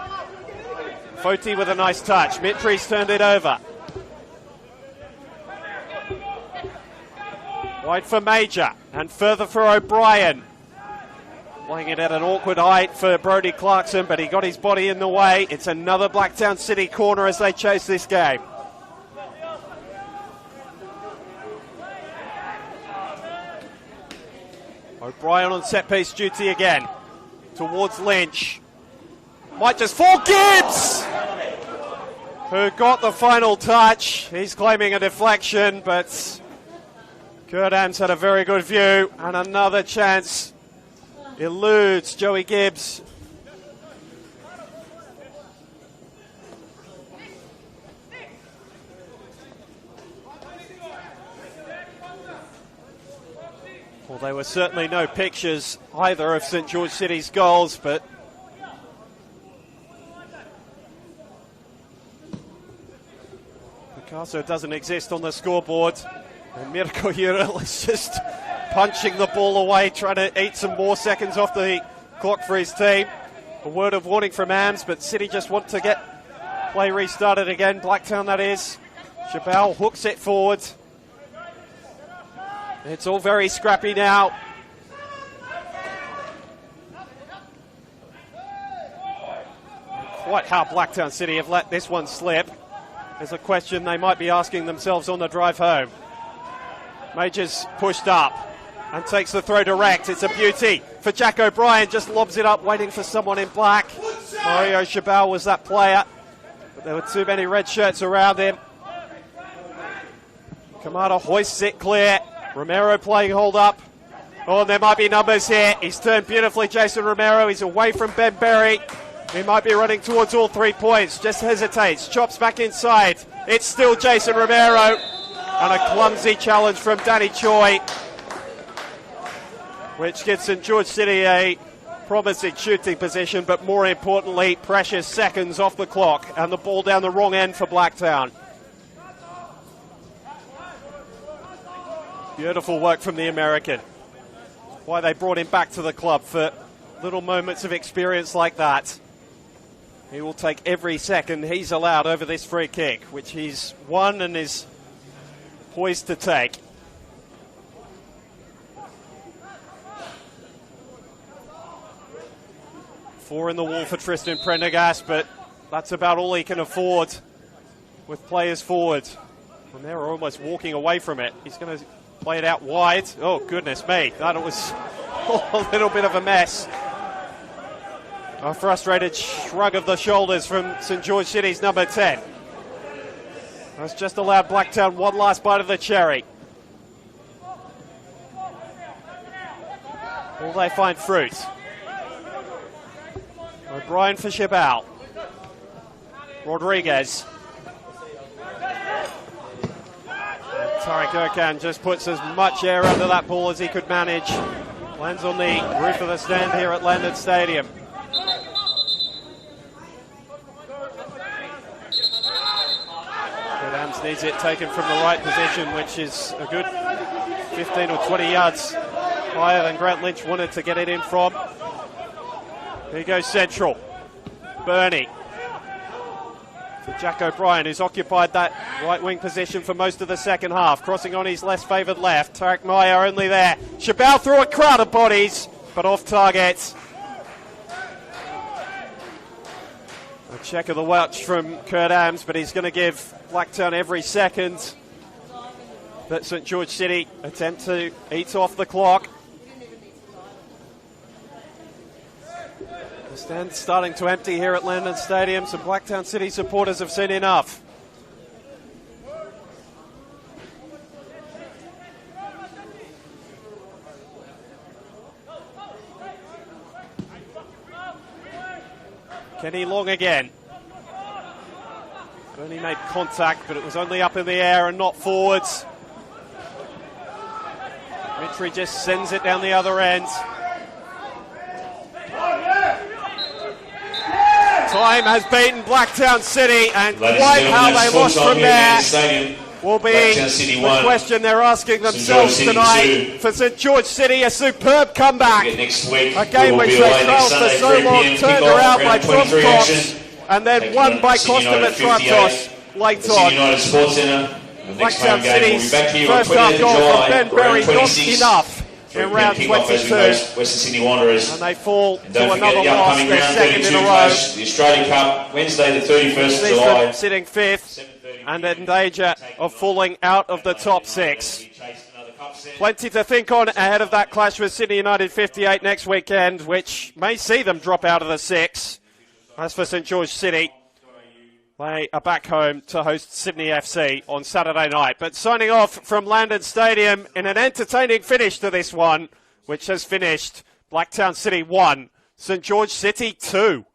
Foti with a nice touch. Mitri's turned it over. Wide for Major and further for O'Brien. Playing it at an awkward height for Brody Clarkson, but he got his body in the way. It's another Blacktown City corner as they chase this game. O'Brien on set-piece duty again. Towards Lynch. Might just fall. Gibbs! Who got the final touch. He's claiming a deflection, but Kurt Ams had a very good view, and another chance eludes Joey Gibbs. Well, there were certainly no pictures either of St. George City's goals, but Picasso doesn't exist on the scoreboard. And Mirko Urel is just punching the ball away, trying to eat some more seconds off the clock for his team. A word of warning from Ams, but City just want to get play restarted again. Blacktown, that is. Chabal hooks it forward. It's all very scrappy now. Quite how Blacktown City have let this one slip is a question they might be asking themselves on the drive home. Major's pushed up and takes the throw direct. It's a beauty for Jack O'Brien. Just lobs it up, waiting for someone in black. Mario Chabal was that player, but there were too many red shirts around him. Kamada hoists it clear. Romero playing hold up. Oh, and there might be numbers here. He's turned beautifully, Jason Romero. He's away from Ben Berry. He might be running towards all 3 points. Just hesitates. Chops back inside. It's still Jason Romero. And a clumsy challenge from Danny Choi, which gives St. George City a promising shooting position, but more importantly, precious seconds off the clock, and the ball down the wrong end for Blacktown. Beautiful work from the American. Why they brought him back to the club, for little moments of experience like that. He will take every second he's allowed over this free kick, which he's won and is poised to take. Four in the wall for Tristan Prendergast, but that's about all he can afford with players forward. And they're almost walking away from it. He's going to play it out wide. Oh, goodness me. That was a little bit of a mess. A frustrated shrug of the shoulders from St. George City's number 10. That's just allowed Blacktown one last bite of the cherry. Will they find fruit? O'Brien for Chabal. Rodriguez. Tariq Erkan just puts as much air under that ball as he could manage. Lands on the roof of the stand here at Landon Stadium. Just needs it taken from the right position, which is a good 15 or 20 yards higher than Grant Lynch wanted to get it in from. Here goes Central. Bernie. For Jack O'Brien, who's occupied that right wing position for most of the second half. Crossing on his less favoured left. Tarek Meyer only there. Chabal through a crowd of bodies, but off target. A check of the watch from Kurt Ams, but he's going to give Blacktown every second that St George City attempt to eat off the clock. The stand's starting to empty here at Landon Stadium. Some Blacktown City supporters have seen enough. Kenny Long again. Bernie made contact, but it was only up in the air and not forwards. Mitri just sends it down the other end. Time has beaten Blacktown City, and quite how they lost from there will be the question they're asking themselves tonight. For St George City, a superb comeback. A game which they trailed for so long, turned around by Tom Cox, and then won by Costa Matratos late on. Blacktown City's first half goal from Ben Berry not enough in round 22, and they fall to another loss, their second in a row. The Australia Cup, Wednesday the 31st of July. Sitting fifth and in danger of falling out of the top six. Plenty to think on ahead of that clash with Sydney United 58 next weekend, which may see them drop out of the six. As for St George City, they are back home to host Sydney FC on Saturday night. But signing off from Landon Stadium in an entertaining finish to this one, which has finished Blacktown City 1, St George City 2.